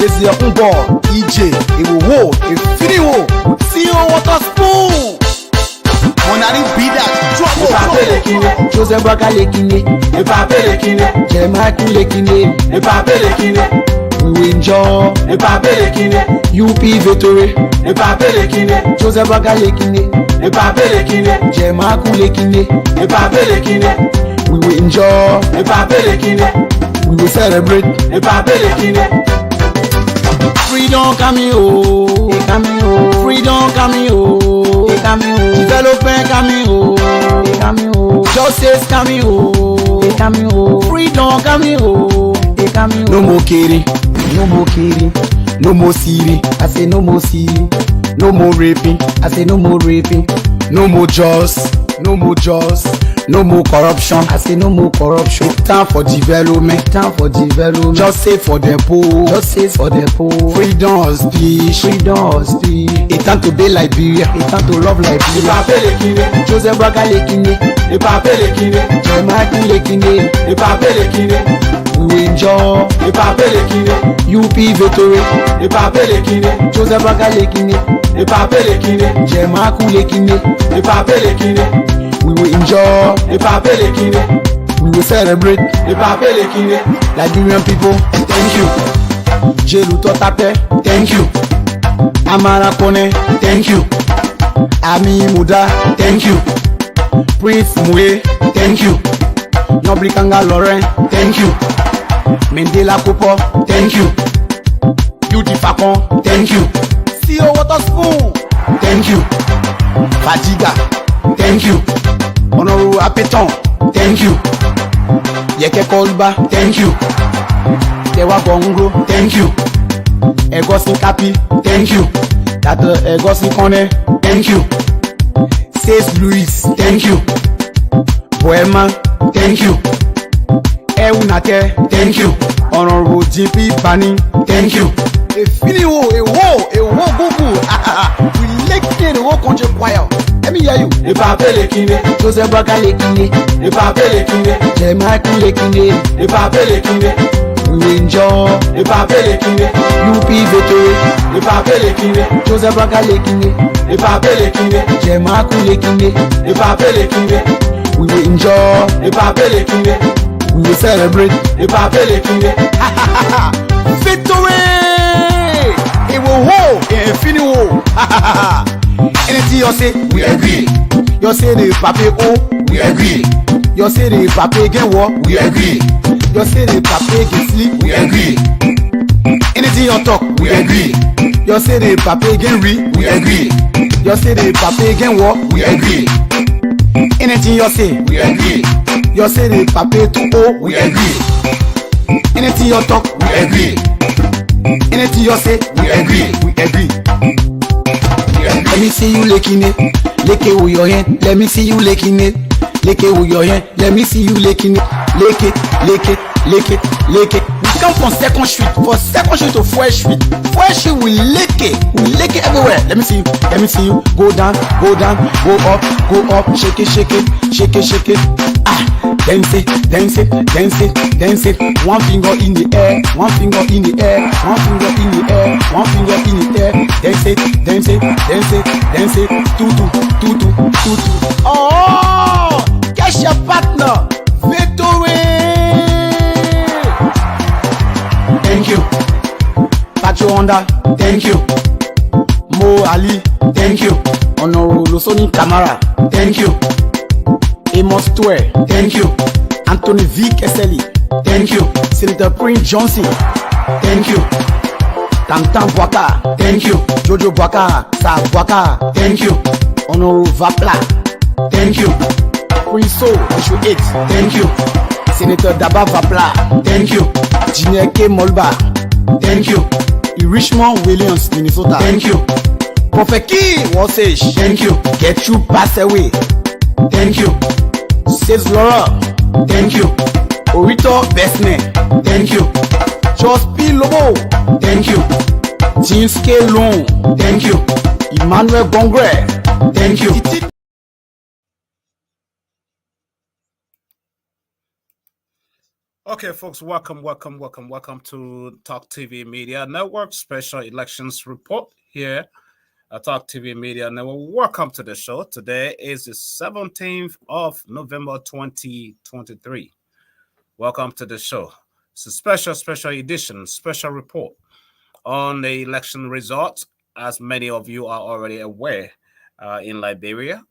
This is your own ball, EJ. It will hold, it fini wo. See you water spoon. Monari be that. Drop it. Joseph Braga lekine. Epape lekine. Jemaiku lekine. Epape lekine. We will enjoy. Epape lekine. UP victory. Epape lekine. Joseph Braga lekine. Epape lekine. Jemaiku lekine. Epape lekine. We will enjoy. Epape lekine. We will celebrate. Epape lekine. Freedom coming oh, freedom coming oh, development coming oh, justice coming oh, freedom coming oh. No more kidding, no more kidding, no more stealing. I say no more stealing, no more raping. I say no more raping, no more jaws, no more jaws. No more corruption. I say no more corruption. It's time for development. Time for development. Just say for the poor. Just say for the poor. Freedom of speech. Freedom of speech. It's time to be Liberia. It's time to love Liberia. Epape lekine. Joseph Braga lekine. Epape lekine. Jemaiku lekine. Epape lekine. We will enjoy. Epape lekine. UP victory. Epape lekine. Joseph Braga lekine. Epape lekine. Jemaiku lekine. Epape lekine. We will enjoy. Epape lekine. We will celebrate. Epape lekine. Liberian people, thank you. Jelu Totape, thank you. Amara Kone, thank you. Ami Muda, thank you. Prince Mouye, thank you. Noblikanga Lauren, thank you. Mendela Kupo, thank you. Beauty Fakon, thank you. CEO Waterspoon, thank you. Fadiga, thank you. Honorable Apeton, thank you. Yeke Kolba, thank you. Tewa Bongo, thank you. Egosin Kapi, thank you. Dr. Egosin Kone, thank you. Says Louis, thank you. Boema, thank you. Eunate, thank you. Honorable GP Bani, thank you. Efiniwo, gugu. We like the whole country choir. Let me hear you. Epape lekine. Joseph Braga lekine. Epape lekine. Jemaiku lekine. Epape lekine. We will enjoy. Epape lekine. UP victory. Epape lekine. Joseph Braga lekine. Epape lekine. Jemaiku lekine. Epape lekine. We will enjoy. Epape lekine. We will celebrate. Epape lekine. Victory! It will hold in Finiwo. Anything you say, We agree. you say the pape oh, We agree. you say the pape get war, We agree. you say the pape get sleep. We agree. Anything you talk, We agree. you say the pape get read, We agree. you say the pape get war. We agree. Anything you say, We agree. you say the pape to oh. We agree. Anything you talk, We agree. anything you say, We agree. we agree. We agree. Let me see you licking it, lick it with your hand. Let me see you licking it, lick it with your hand. Let me see you licking it, lick it, lick it, lick it, lick it. We come from Second Street, for Second Street to First Street. First Street we lick it everywhere. Let me see you, go down, go up, shake it, shake it, shake it, shake it. Ah, dance it, dance it, dance it, dance it. One finger in the air, one finger in the air, one finger in the air, one finger in the air. Dance it, dance it, dance it, dance it. Tutu, tutu, tutu. Oh, catch your partner. Victory. Thank you. Pacho Honda, thank you. Mo Ali, thank you. Honorable Losoni Kamara, thank you. Amos Tue, thank you. Anthony V. Kesseli, thank you. Senator Prince Johnson, thank you. Tantan Bwaka, thank you. Jojo Bwaka, Sa Bwaka, thank you. Honorable Vapla, thank you. Prince So, issue 8, thank you. Senator Daba Vapla, thank you. Jineke Molba, thank you. Richmond Williams, Minnesota, thank you. Prophet Key Wasage, thank you. Get you pass away, thank you. Says Laura, thank you. Orito Besne, thank you. Jos P. Lobo, thank you. James K. Long, thank you. Emmanuel Bongre, thank you. Okay, folks, welcome to Talk TV Media Network Special Elections Report here at Talk TV Media Network. Welcome to the show. Today is the 17th of November 2023. Welcome to the show. It's a special edition, special report on the election results. As many of you are already aware, in Liberia,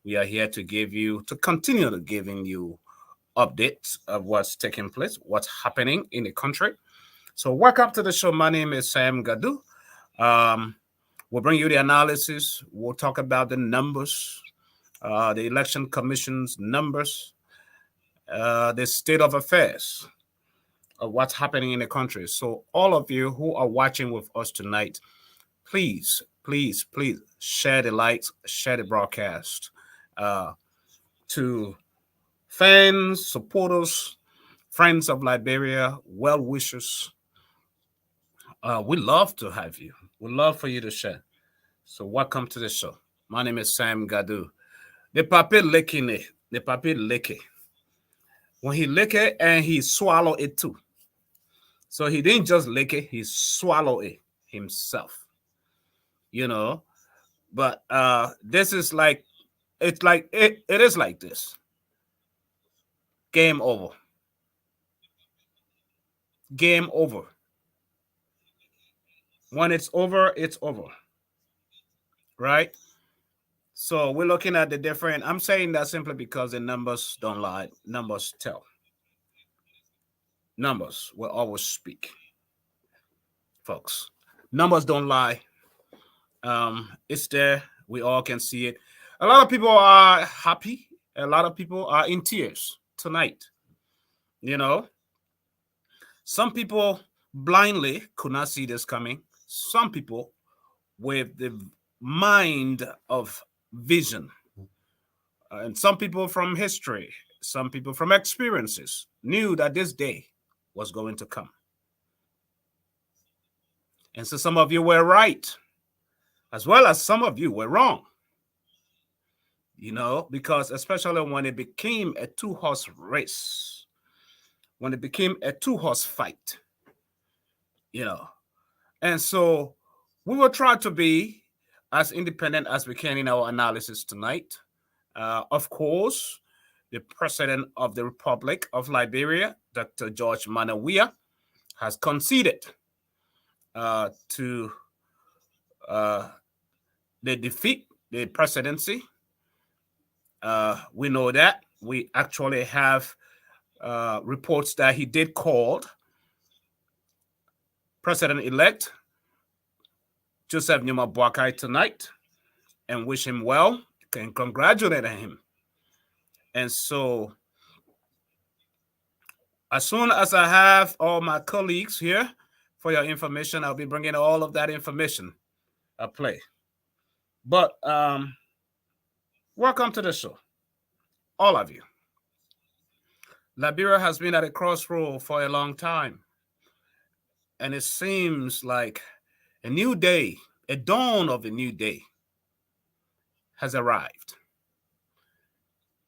we are here to continue to giving you updates of what's taking place, what's happening in the country. So welcome to the show. My name is Sam Gadu. We'll bring you the analysis. We'll talk about the numbers, the election commission's numbers, the state of affairs of what's happening in the country. So all of you who are watching with us tonight, please share the likes, share the broadcast to fans, supporters, friends of Liberia, well-wishers. We love to have you. We love for you to share. So welcome to the show. My name is Sam Gadu. The papi leke. When he lick it and he swallow it too. So he didn't just lick it, he swallowed it himself. You know, but this is like, it is like this. Game over. Game over. When it's over, it's over. Right? So we're looking at the different. I'm saying that simply because the numbers don't lie. Numbers tell. Numbers will always speak. Folks. Numbers don't lie. It's there. We all can see it. A lot of people are happy. A lot of people are in tears tonight. You know, some people blindly could not see this coming. Some people with the mind of vision, and some people from history, some people from experiences knew that this day was going to come. And so some of you were right, as well as some of you were wrong. You know, because especially when it became a two-horse race, when it became a two-horse fight, you know. And so we will try to be as independent as we can in our analysis tonight. Of course, the President of the Republic of Liberia, Dr. George Manawia, has conceded to the defeat, the presidency. We know that. We actually have reports that he did call President-elect Joseph Numa Boakai tonight and wish him well and congratulate him. And so as soon as I have all my colleagues here for your information, I'll be bringing all of that information at play. But welcome to the show, all of you. Liberia has been at a crossroad for a long time. And it seems like a new day, a dawn of a new day has arrived.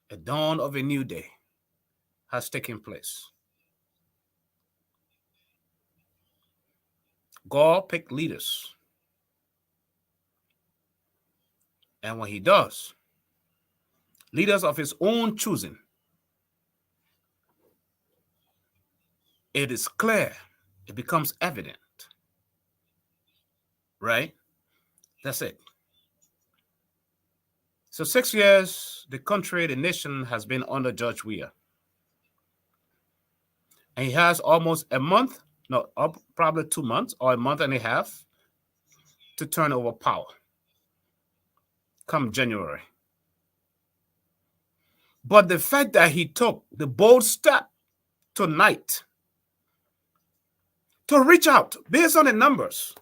A dawn of a new day has taken place. God picked leaders. And when he does, leaders of his own choosing, it is clear, it becomes evident. Right? That's it. So 6 years, the country, the nation has been under George Weah. And he has almost a month, no, probably 2 months or a month and a half to turn over power come January. But the fact that he took the bold step tonight to reach out based on the numbers,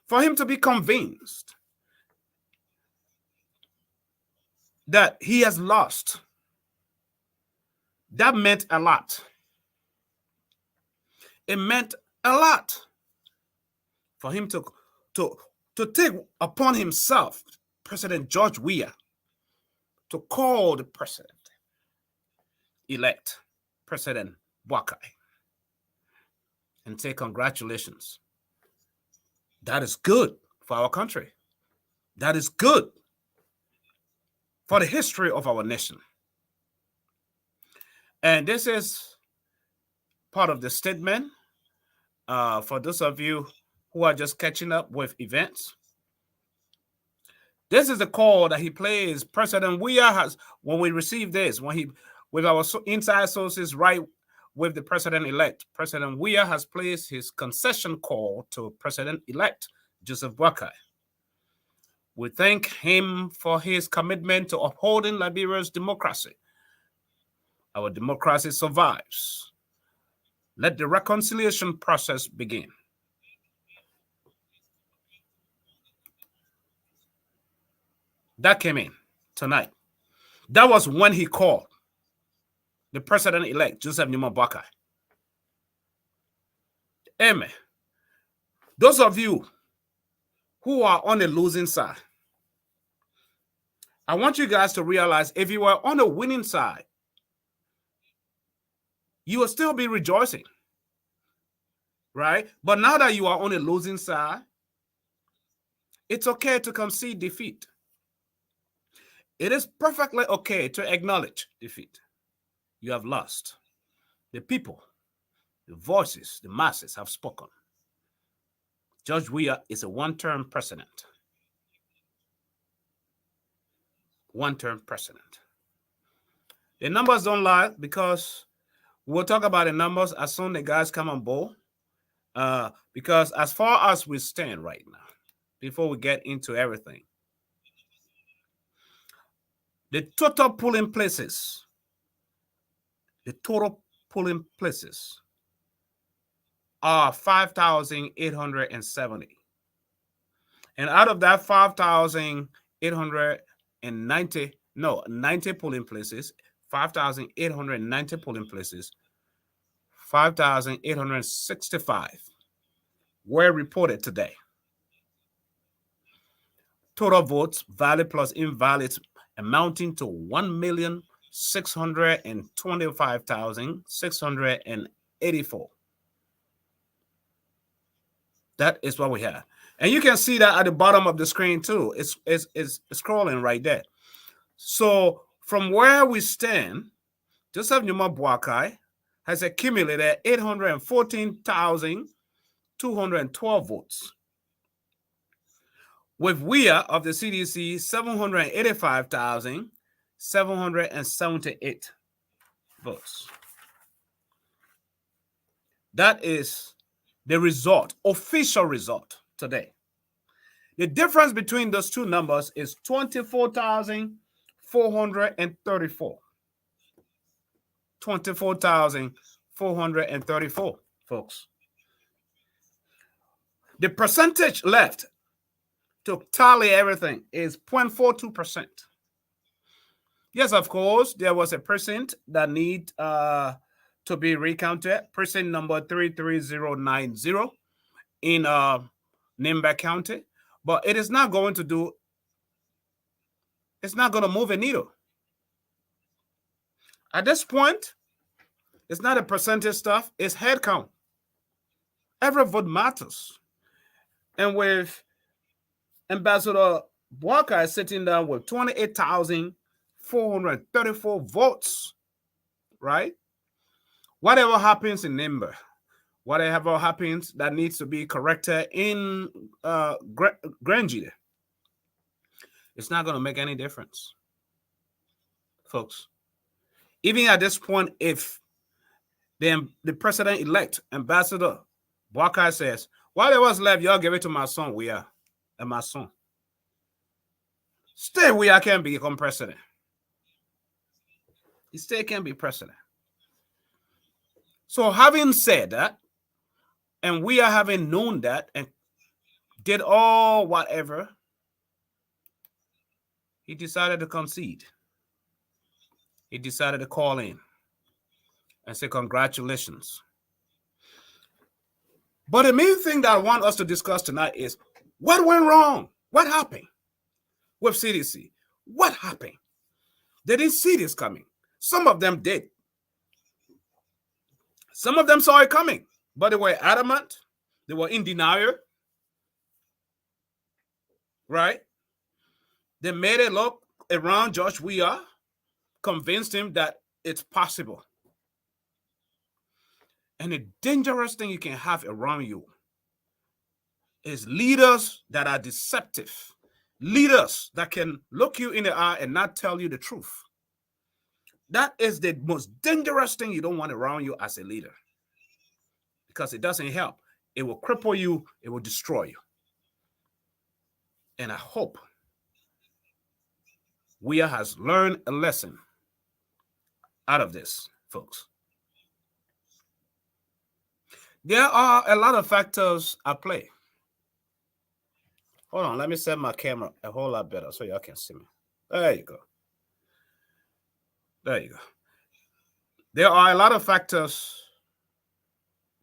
for him to be convinced that he has lost, that meant a lot. It meant a lot for him to take upon himself, President George Weah, to call the president-elect, President Buckeye and say congratulations. That is good for our country. That is good for the history of our nation. And this is part of the statement for those of you who are just catching up with events. This is the call that he plays. President Weah has, when we receive this, with our inside sources, right with the president-elect, President Weah has placed his concession call to President-elect Joseph Boakai. We thank him for his commitment to upholding Liberia's democracy. Our democracy survives. Let the reconciliation process begin. That came in tonight. That was when he called the president-elect, Joseph Numa Boakai. Amen. Those of you who are on the losing side, I want you guys to realize if you were on the winning side, you will still be rejoicing, right? But now that you are on the losing side, it's okay to concede defeat. It is perfectly okay to acknowledge defeat. You have lost. The people, the voices, the masses have spoken. Judge Weah is a one-term president. One-term president. The numbers don't lie, because we'll talk about the numbers as soon as the guys come on board. Because as far as we stand right now, before we get into everything, the total polling places are 5,870. And out of that 5,890, 90 polling places, 5,890 polling places, 5,865 were reported today. Total votes, valid plus invalid, amounting to 1,625,684. That is what we have. And you can see that at the bottom of the screen too. It's scrolling right there. So from where we stand, Joseph Numa Boakai has accumulated 814,212 votes. With Weah of the CDC, 785,778 votes. That is the result, official result today. The difference between those two numbers is 24,434. 24,434, folks. The percentage left to tally everything is 0.42%. Yes, of course, there was a percent that need to be recounted, percent number 33090 in Nimba County, but it is not going to do, it's not going to move a needle. At this point, it's not a percentage stuff, it's head count. Every vote matters. And with Ambassador Boakai sitting down with 28,434 votes, right? Whatever happens in Nimba, whatever happens that needs to be corrected in Granjide, it's not going to make any difference, folks. Even at this point, if the president-elect, Ambassador Boakai, says, whatever's left, y'all give it to my son, Weah, and my son. Still, Weah can become president. He still can be president. So having said that, and we are having known that and did all whatever, he decided to concede. He decided to call in and say congratulations. But the main thing that I want us to discuss tonight is what went wrong? What happened with CDC? What happened? They didn't see this coming. Some of them did. Some of them saw it coming, but they were adamant. They were in denial, right? They made it look around George Weah, convinced him that it's possible. And the dangerous thing you can have around you is leaders that are deceptive, leaders that can look you in the eye and not tell you the truth. That is the most dangerous thing you don't want around you as a leader, because it doesn't help. It will cripple you. It will destroy you. And I hope Weah has learned a lesson out of this, folks. There are a lot of factors at play. Hold on, let me set my camera a whole lot better so y'all can see me. There you go. There you go. There are a lot of factors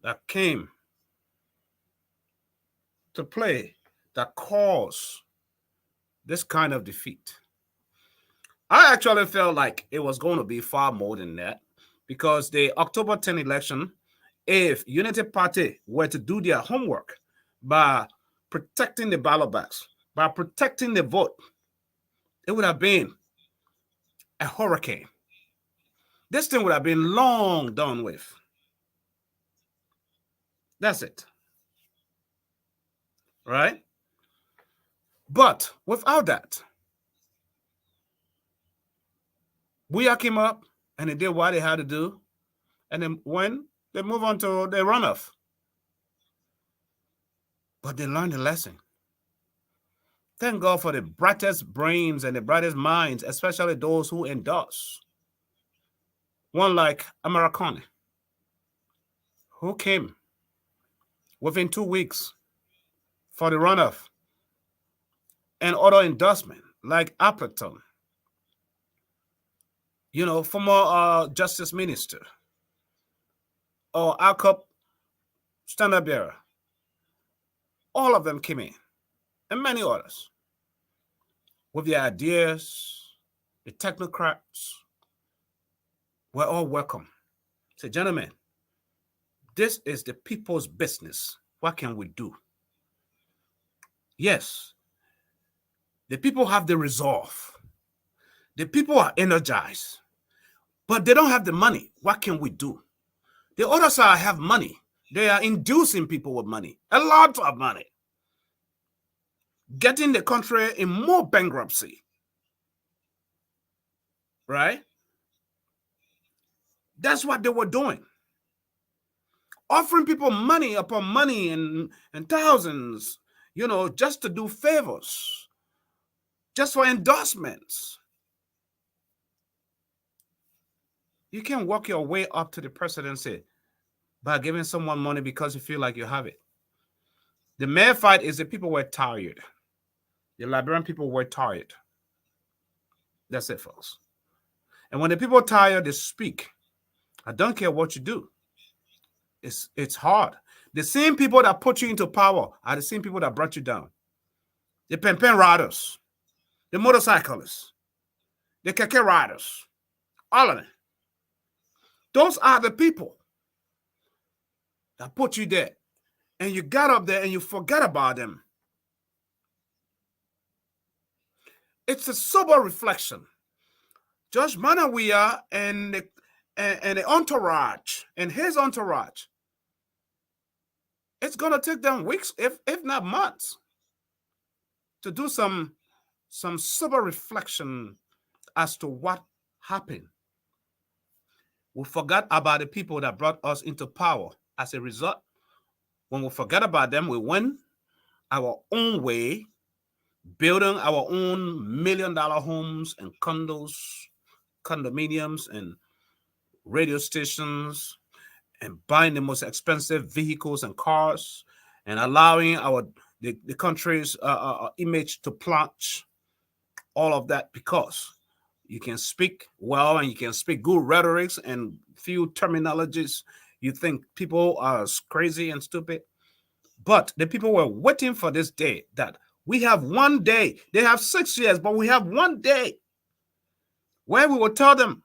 that came to play that cause this kind of defeat. I actually felt like it was going to be far more than that, because the October 10 election, if Unity Party were to do their homework by protecting the ballot box, by protecting the vote, it would have been a hurricane. This thing would have been long done with. That's it. Right? But without that, Weah came up and they did what they had to do. And then when they move on to the runoff. But they learned a lesson. Thank God for the brightest brains and the brightest minds, especially those who endorse. One like Americani, who came within 2 weeks for the runoff, and other endorsement like Appleton, former Justice Minister, or Alcop Standard Bearer. All of them came in, and many others, with their ideas. The technocrats were all welcome. Say, gentlemen, this is the people's business. What can we do? Yes, the people have the resolve. The people are energized, but they don't have the money. What can we do? The other side have money. They are inducing people with money, a lot of money, getting the country in more bankruptcy, right? That's what they were doing. Offering people money upon money and thousands, just to do favors, just for endorsements. You can't work your way up to the presidency by giving someone money because you feel like you have it. The main fight is the people were tired. The Liberian people were tired. That's it, folks. And when the people are tired, they speak. I don't care what you do. It's hard. The same people that put you into power are the same people that brought you down. The pen riders, the motorcyclists, the keke riders, all of them. Those are the people that put you there. And you got up there and you forgot about them. It's a sober reflection. Judge Manawia and the entourage and his entourage, it's going to take them weeks, if not months, to do some sober reflection as to what happened. We forgot about the people that brought us into power. As a result, when we forget about them, we went our own way, building our own $1 million homes and condos, condominiums, and radio stations, and buying the most expensive vehicles and cars, and allowing the country's image to plunge. All of that because you can speak well and you can speak good rhetorics and few terminologies. You think people are crazy and stupid. But the people were waiting for this day, that we have one day. They have 6 years, but we have one day where we will tell them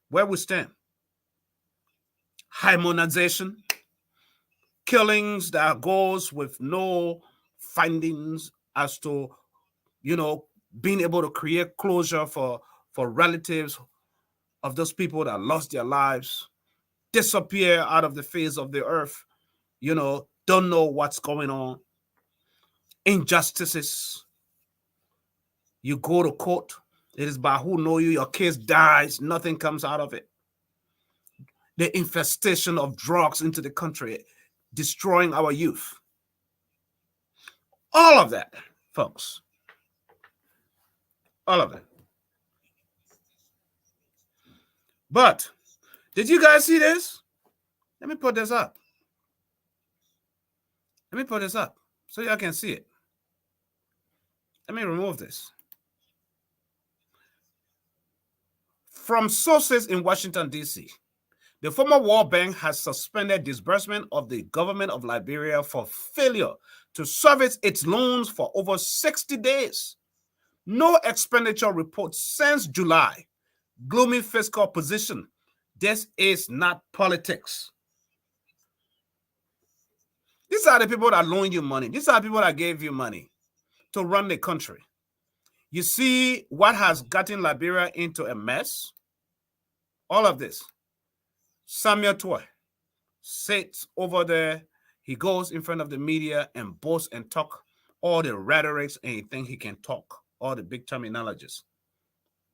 where we stand, harmonization, killings that goes with no findings as to, being able to create closure for relatives of those people that lost their lives, disappear out of the face of the earth, don't know what's going on. Injustices. You go to court, it is by who know you, your case dies, nothing comes out of it. The infestation of drugs into the country, destroying our youth. All of that, folks. All of it. But did you guys see this? Let me put this up. Let me put this up so y'all can see it. Let me remove this. From sources in Washington, D.C., the former World Bank has suspended disbursement of the government of Liberia for failure to service its loans for over 60 days. No expenditure report since July. Gloomy fiscal position. This is not politics. These are the people that loan you money. These are the people that gave you money to run the country. You see what has gotten Liberia into a mess? All of this. Samuel Toy sits over there. He goes in front of the media and boasts and talk all the rhetorics, and he thinks he can talk all the big terminologies.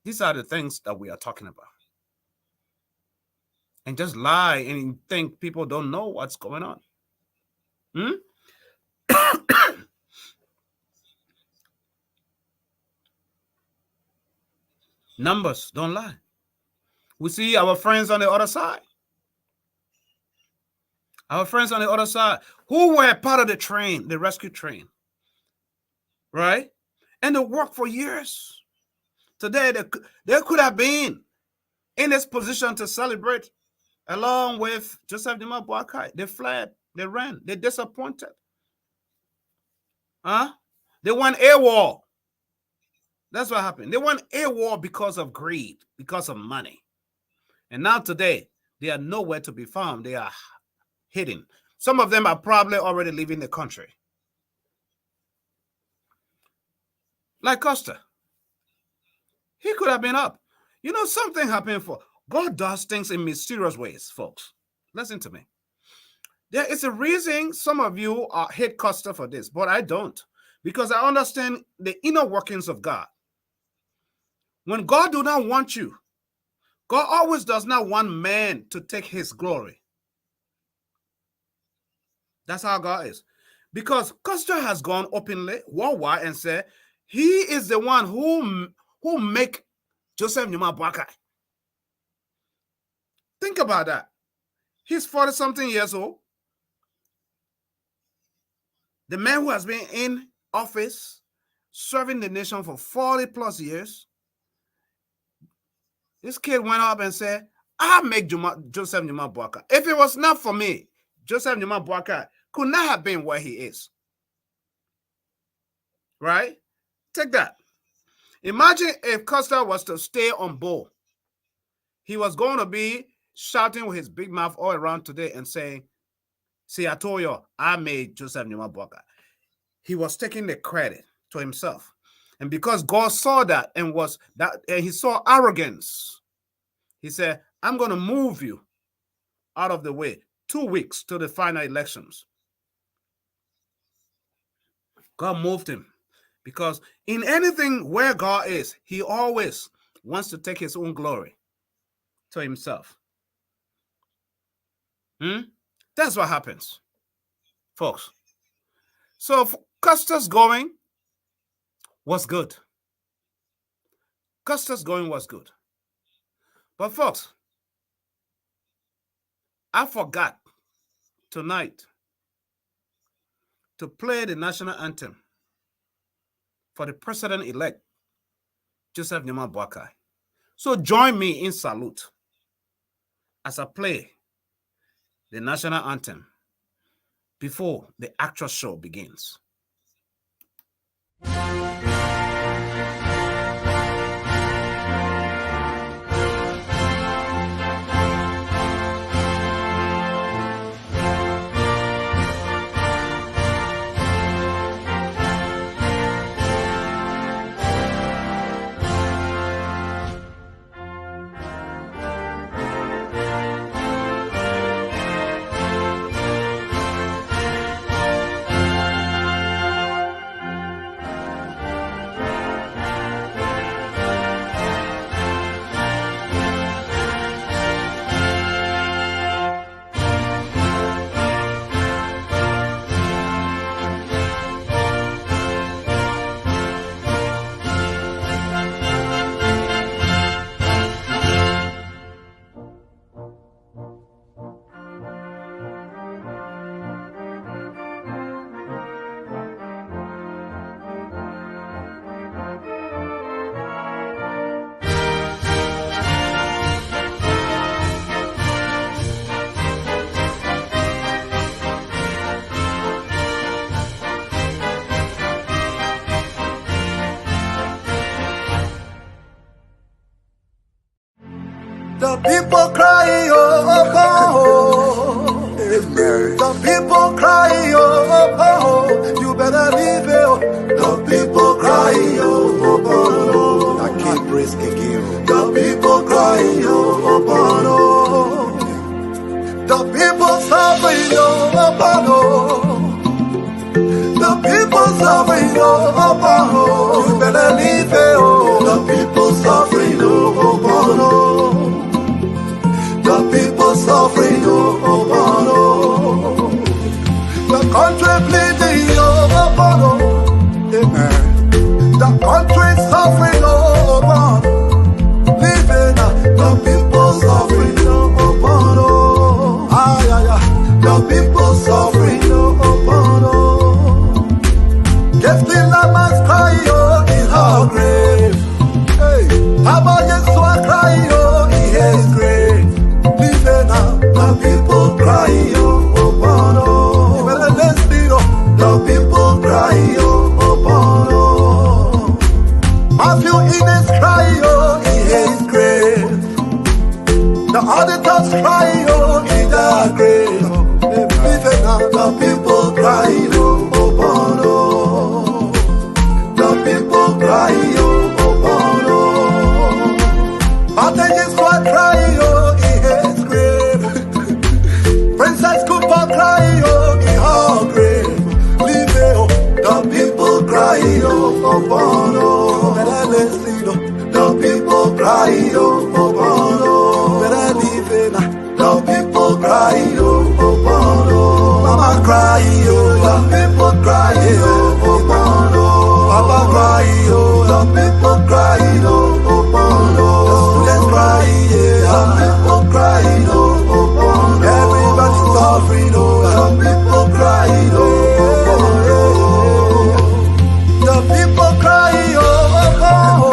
These are the things that we are talking about. And just lie and think people don't know what's going on. Numbers don't lie. We see our friends on the other side. Our friends on the other side who were part of the train, the rescue train, right? And they worked for years. Today, they could have been in this position to celebrate along with Joseph Nima Boakai. They fled, they ran, they disappointed. They went AWOL. That's what happened. They went AWOL because of greed, because of money. And now today, they are nowhere to be found. They are hidden. Some of them are probably already leaving the country. Like Costa. He could have been up. Something happened for God does things in mysterious ways, folks. Listen to me. There is a reason some of you hate Costa for this, but I don't. Because I understand the inner workings of God. When God do not want you, God always does not want man to take his glory. That's how God is. Because Costa has gone openly, worldwide, and said, he is the one who make Joseph Numa Boakai. Think about that. He's 40-something years old. The man who has been in office, serving the nation for 40+ years. This kid went up and said, I'll make Joseph Numa Boakai. If it was not for me, Joseph Numa Boakai could not have been where he is. Right? Take that. Imagine if Costa was to stay on board. He was going to be shouting with his big mouth all around today and saying, see, I told you, I made Joseph Numa Boakai. He was taking the credit to himself. And because God saw that and he saw arrogance, he said, I'm going to move you out of the way 2 weeks to the final elections. God moved him because in anything where God is, he always wants to take his own glory to himself. That's what happens, folks. So Costa's going was good. Costa's going was good. But folks, I forgot tonight to play the national anthem for the president-elect, Joseph Numa Boakai. So join me in salute as I play the national anthem before the actual show begins. The people cry, oh, oh. The people cry, oh, oh. You better leave it, oh. The people cry, oh, oh. I can't praise again. The people cry, oh, oh. The people suffering, oh, oh. The people suffering, oh, oh. You better leave it, oh. The people suffering, oh, oh. The people suffering, oh, oh. The country bleeding, oh, oh. Amen. The country suffering, oh, oh. Living, the people suffering, oh, oh. Ay, ay, ay. The people suffering, oh, oh. Yes, the llamas cry, oh, in her grave. Hey, Papa, yes, so I cry, oh, in his grave. The people cry, oh, oh, oh. The people cry, oh, oh, oh. Matthew Innes cry, oh, in his grave. The auditors cry, oh, in their grave. The people cry, oh, oh, oh. The people cry, oh, oh, oh. But they just want cry, oh, in his grave. Princess Cooper cry, oh, in her grave. Leave it, oh. The people cry, oh, oh, oh. Better listen, oh. The people cry, oh, oh, oh. Better leave it, the people cry, oh, oh, oh. Mama cry, oh. The people cry, oh, oh, oh. Papa cry, oh. The people cry, oh, oh, oh. The students cry, yeah. The people cry, oh, oh, oh. Everybody suffering, oh. The people cry, oh, oh, oh. The people cry, oh, oh, oh.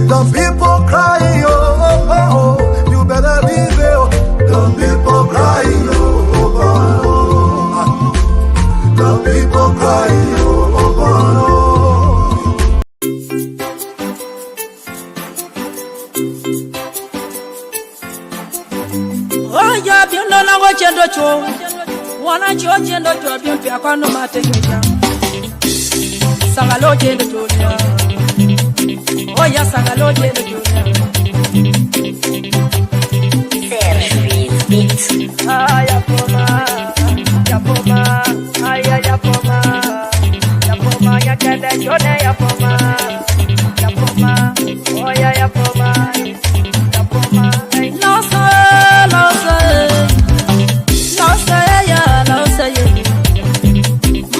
The people cry, oh, oh, oh. You better leave it, oh. The people cry, oh, oh, oh. The people cry, oh, oh, oh. Oh, yeah, you know now what you're doing. Wanna judge and not drop your piano, no matter you. Sangalo Jendo Junior. Oh, yeah, Sangalo Jendo Junior. Ah, Yapoma, Yapoma, ay, Yapoma, Yapoma, Yakada, Jona, Yapoma, Yapoma, oh, yeah, Yapoma, Yapoma, no, sir, no, sir. No say,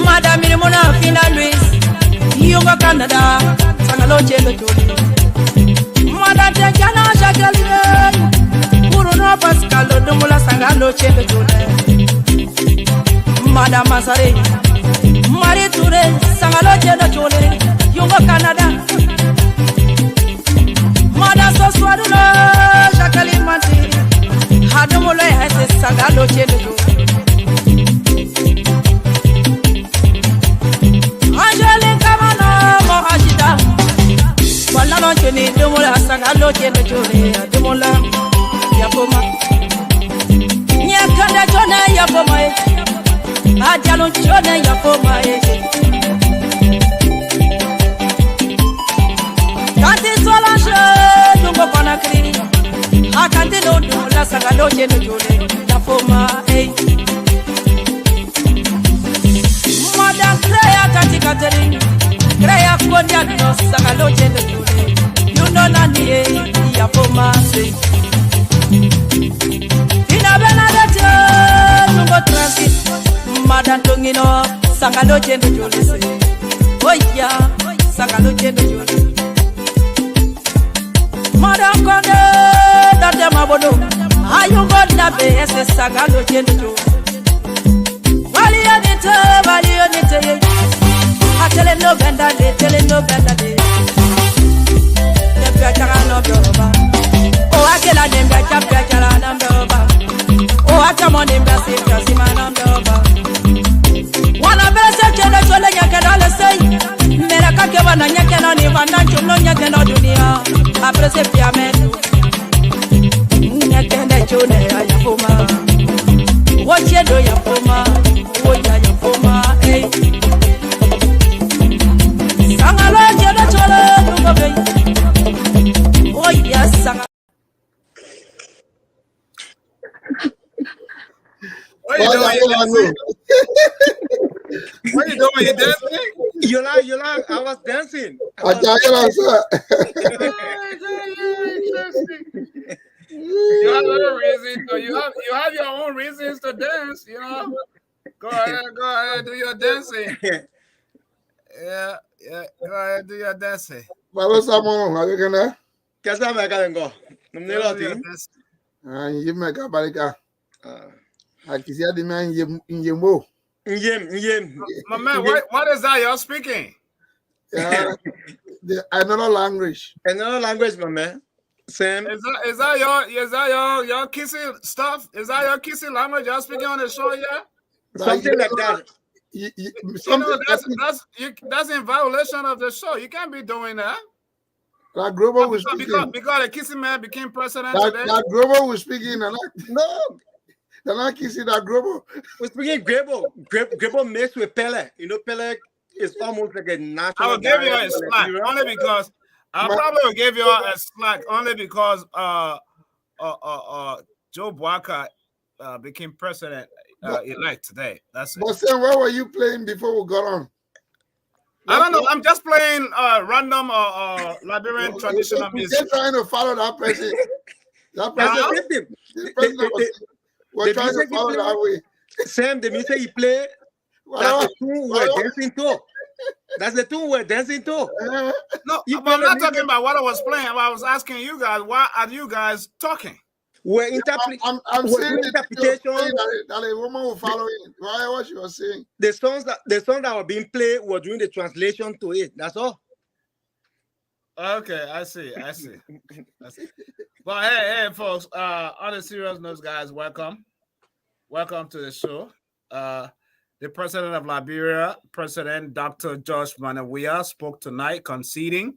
Madame Mona Fina Luis, Yunga Canada, Sangalo Jendo Junior. Madame Jana Jacqueline, Uruno Pascal, Dumula Sangalo Jendo Junior. Madame Masare, Marie Touré, Sangalo Jendo Junior, Yunga Canada. Madame Soswado, Jacqueline Manti, Hadumula has a Sangalo Jendo Junior. Ni dumula sangalo jendo jole dumula yapoma nyakanda jona yapoma ajalo jona yapoma kanti solange dumbo konakri akante no dumula sangalo jendo jole yapoma madam Crea katika teri Crea kondia no sangalo jendo jole no nani ya pomase ina benadete nungo transit madan tongino sangalo jendo jolese oya sangalo jendo jole madan konde date mabodo ayungo nabe ese sangalo jendo jole wali anite atele no ganda de oh, I tell them that I'm better than them. Oh, I come on them that say, just man, I'm over. One of us said, "You're not going to say." Mera kake wana nyake na ni vanda chulo nyake na dunia. Aprese pia metu. dancing? What you doing? You dancing? You like, I was dancing. I tell you, sir. You have other reasons. You have your own reasons to dance. You know. Go ahead, do your dancing. Yeah. Go ahead, do your dancing. Baba Samono, how you gonna? Qu'est-ce que tu go? You make a barika. I can see the man in your mo. My man, what is that you're speaking? Yeah, another language. Another language, my man. Sam. Is that your kissing stuff? Is that your kissing language you're speaking on the show? Yeah. Something like that. That's in violation of the show. You can't be doing that. That Grover was speaking. Because the kissing man became president today. That Grover was speaking. No. They're not kissing that Grover. We're speaking Grebo mixed with Pele. You know, Pele is almost like a national. I will give you a slack only because probably will give you a slack only because Joe Bwaka became president elect today. That's it. But Sam, where were you playing before we got on? I don't know. I'm just playing random Liberian traditional music. They're trying to follow that person. That person. We're trying to follow that way. Sam, the music you play, that's the tune we're dancing to. That's the tune we're dancing to. No, I'm not talking about what I was playing. I was asking you guys, why are you guys talking? We're interpreting. I'm saying interpretation that a woman will follow it. Why what she was saying? The songs that were being played were doing the translation to it. That's all. Okay, I see. But hey, folks. On a serious note, guys, welcome to the show. The president of Liberia, President Dr. Josh Manawia, spoke tonight, conceding,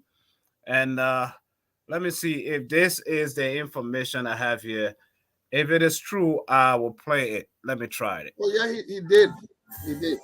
and let me see if this is the information I have here. If it is true, I will play it. Let me try it. Oh yeah, he did. He did.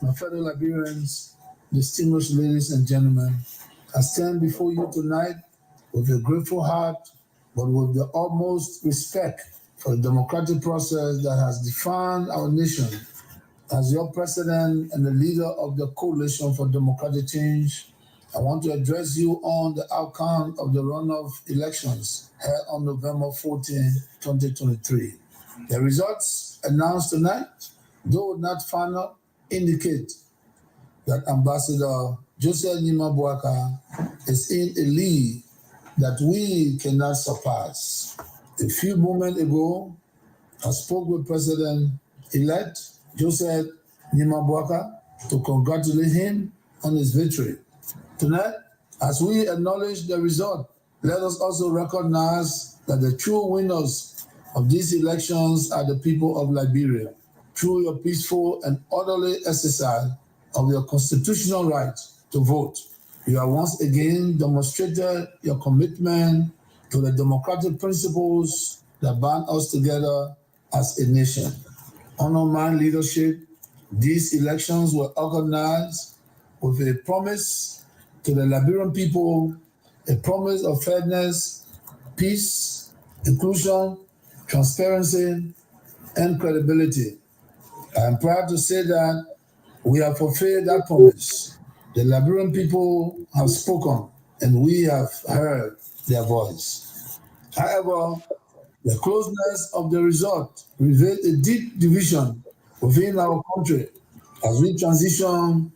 My fellow Liberians, distinguished ladies and gentlemen, I stand before you tonight with a grateful heart, but with the utmost respect for the democratic process that has defined our nation. As your president and the leader of the Coalition for Democratic Change, I want to address you on the outcome of the runoff elections held on November 14, 2023. The results announced tonight, though not final, indicate that Ambassador Joseph Nima-Bwaka is in a league that we cannot surpass. A few moments ago, I spoke with President-elect Joseph Nima-Bwaka to congratulate him on his victory. Tonight, as we acknowledge the result, let us also recognize that the true winners of these elections are the people of Liberia. Through your peaceful and orderly exercise of your constitutional right to vote, you have once again demonstrated your commitment to the democratic principles that bind us together as a nation. Under my leadership, these elections were organized with a promise to the Liberian people, a promise of fairness, peace, inclusion, transparency, and credibility. I am proud to say that we have fulfilled that promise. The Liberian people have spoken, and we have heard their voice. However, The closeness of the result revealed a deep division within our country. As we transition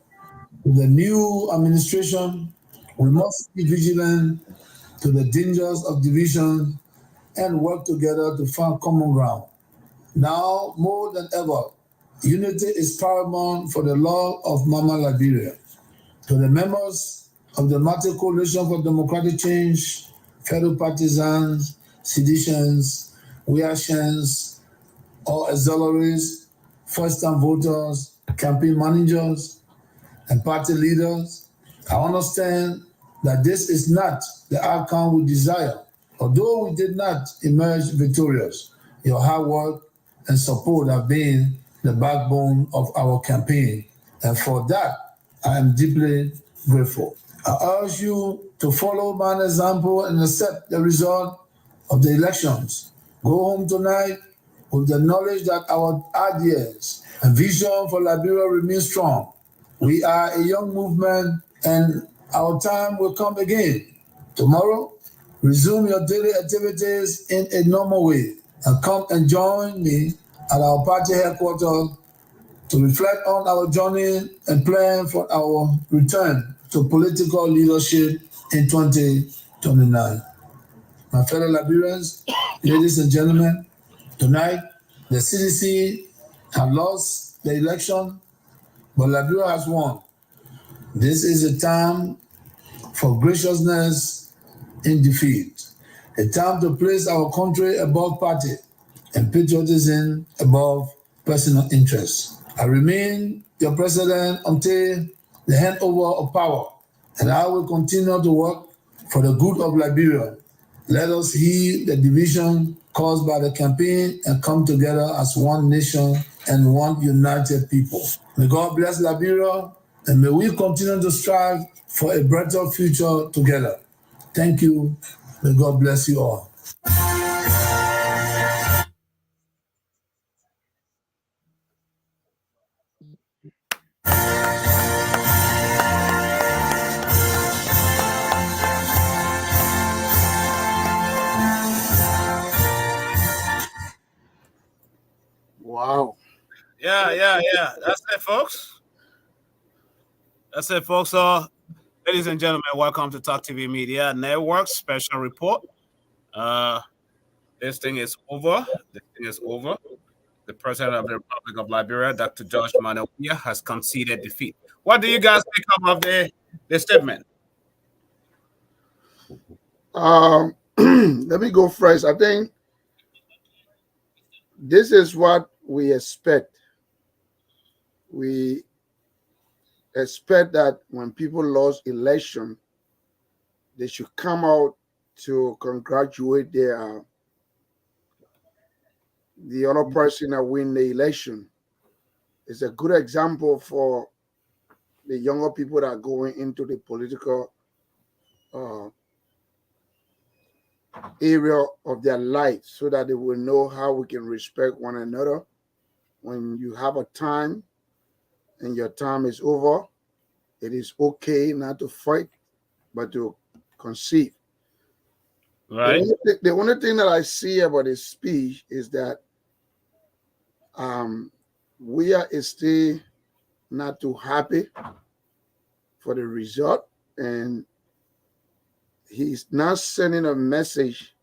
to the new administration, we must be vigilant to the dangers of division and work together to find common ground. Now, more than ever, unity is paramount for the love of Mama Liberia. To the members of the Multi Coalition for Democratic Change, fellow partisans, seditions, reactions, or auxiliaries, first-time voters, campaign managers, and party leaders, I understand that this is not the outcome we desire. Although we did not emerge victorious, your hard work and support have been the backbone of our campaign, and for that, I am deeply grateful. I urge you to follow my example and accept the result of the elections. Go home tonight with the knowledge that our ideas and vision for Liberia remain strong. We are a young movement and our time will come again. Tomorrow, resume your daily activities in a normal way and come and join me at our party headquarters to reflect on our journey and plan for our return to political leadership in 2029. My fellow Liberians, ladies and gentlemen, tonight the CDC have lost the election, but Liberia has won. This is a time for graciousness in defeat, a time to place our country above party and patriotism above personal interests. I remain your president until the handover of power, and I will continue to work for the good of Liberia. Let us heal the division caused by the campaign and come together as one nation and one united people. May God bless Liberia, and may we continue to strive for a brighter future together. Thank you. May God bless you all. Wow. Yeah. That's it, folks. That's it, folks. So, ladies and gentlemen, welcome to Talk TV Media Network special report. This thing is over. The President of the Republic of Liberia, Dr. George Manawia, has conceded defeat. What do you guys think of the statement? Let me go first. I think this is what we expect. We expect that when people lose election, they should come out to congratulate the other person that win the election. It's a good example for the younger people that are going into the political area of their life, so that they will know how we can respect one another. When you have a time and your time is over, it is okay not to fight, but to concede. Right. The only thing that I see about his speech is that we are still not too happy for the result, and he's not sending a message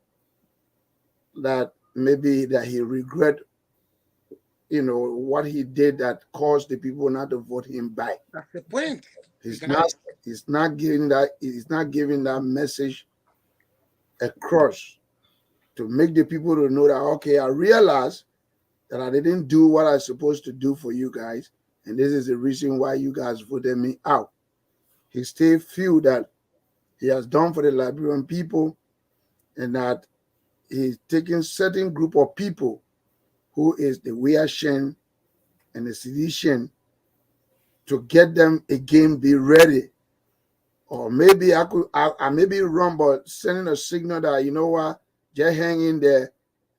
that maybe that he regret, what he did that caused the people not to vote him back. That's the point. He's not giving that message across to make the people to know that, okay, I realize that I didn't do what I was supposed to do for you guys, and this is the reason why you guys voted me out. He still feel that he has done for the Liberian people, and that he's taking certain group of people who is the reaction and the sedition to get them again be ready. Or maybe I may be wrong, but sending a signal that, you know what, just hang in there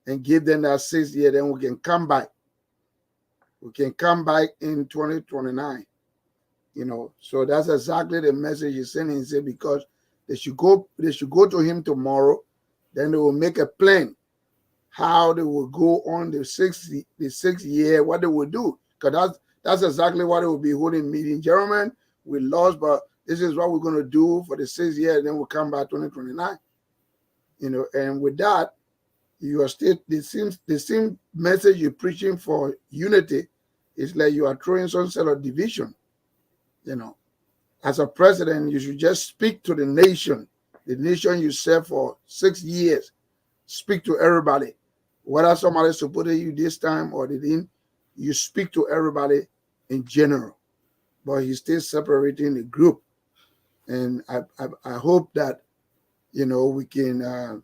and give them that 6 year, then we can come back. We can come back in 2029. So that's exactly the message he's sending. He said, because they should go to him tomorrow, then they will make a plan how they will go on the sixth year, what they will do. Because that's exactly what they will be holding meeting. Gentlemen, we lost, but this is what we're going to do for the 6th year, and then we'll come back 2029. You know, and with that, you are still the same message you're preaching for unity. It's like you are throwing some sort of division. You know, as a president, you should just speak to the nation you serve for 6 years. Speak to everybody. Whether somebody supported you this time or they didn't, you speak to everybody in general. But he's still separating the group. And I hope that, you know, we can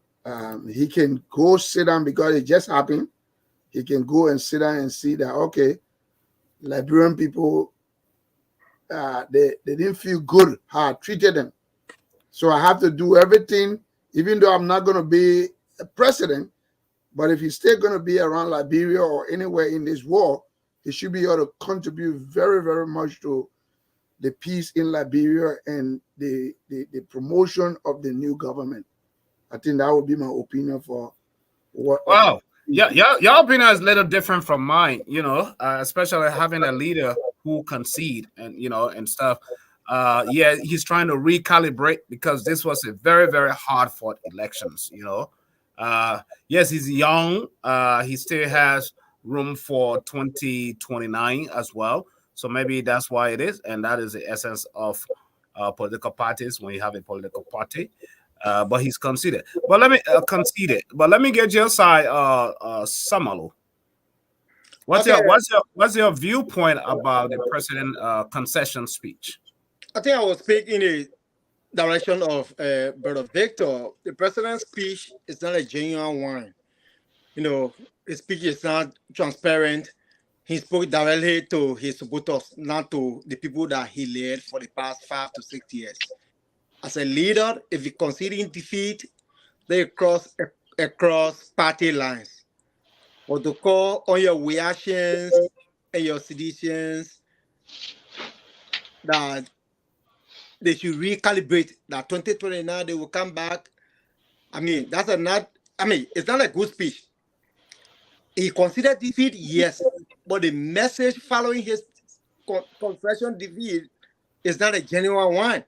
he can go sit down, because it just happened. He can go and sit down and see that, okay, Liberian people, they didn't feel good how I treated them. So I have to do everything, even though I'm not going to be a president. But if he's still going to be around Liberia or anywhere in this war, he should be able to contribute very, very much to the peace in Liberia and the promotion of the new government. I think that would be my opinion for what. Wow. Yeah, your opinion is a little different from mine, you know, especially having a leader who concede and, you know, and stuff. Yeah, he's trying to recalibrate, because this was a very, very hard fought elections, you know. Yes, he's young. He still has room for 2029 as well. So maybe that's why it is. And that is the essence of political parties when you have a political party. But he's conceded. But let me But let me get your side, Samalu. What's your viewpoint about the president concession speech? I think I will speak in the direction of Brother Victor. The president's speech is not a genuine one. You know, his speech is not transparent. He spoke directly to his supporters, not to the people that he led for the past 5 to 6 years. As a leader, if you concede defeat, they cross party lines. Or to call on your reactions and your seditions that they should recalibrate, that 2029 they will come back. I mean, it's not a good speech. He considered defeat, yes, but the message following his confession defeat is not a genuine one.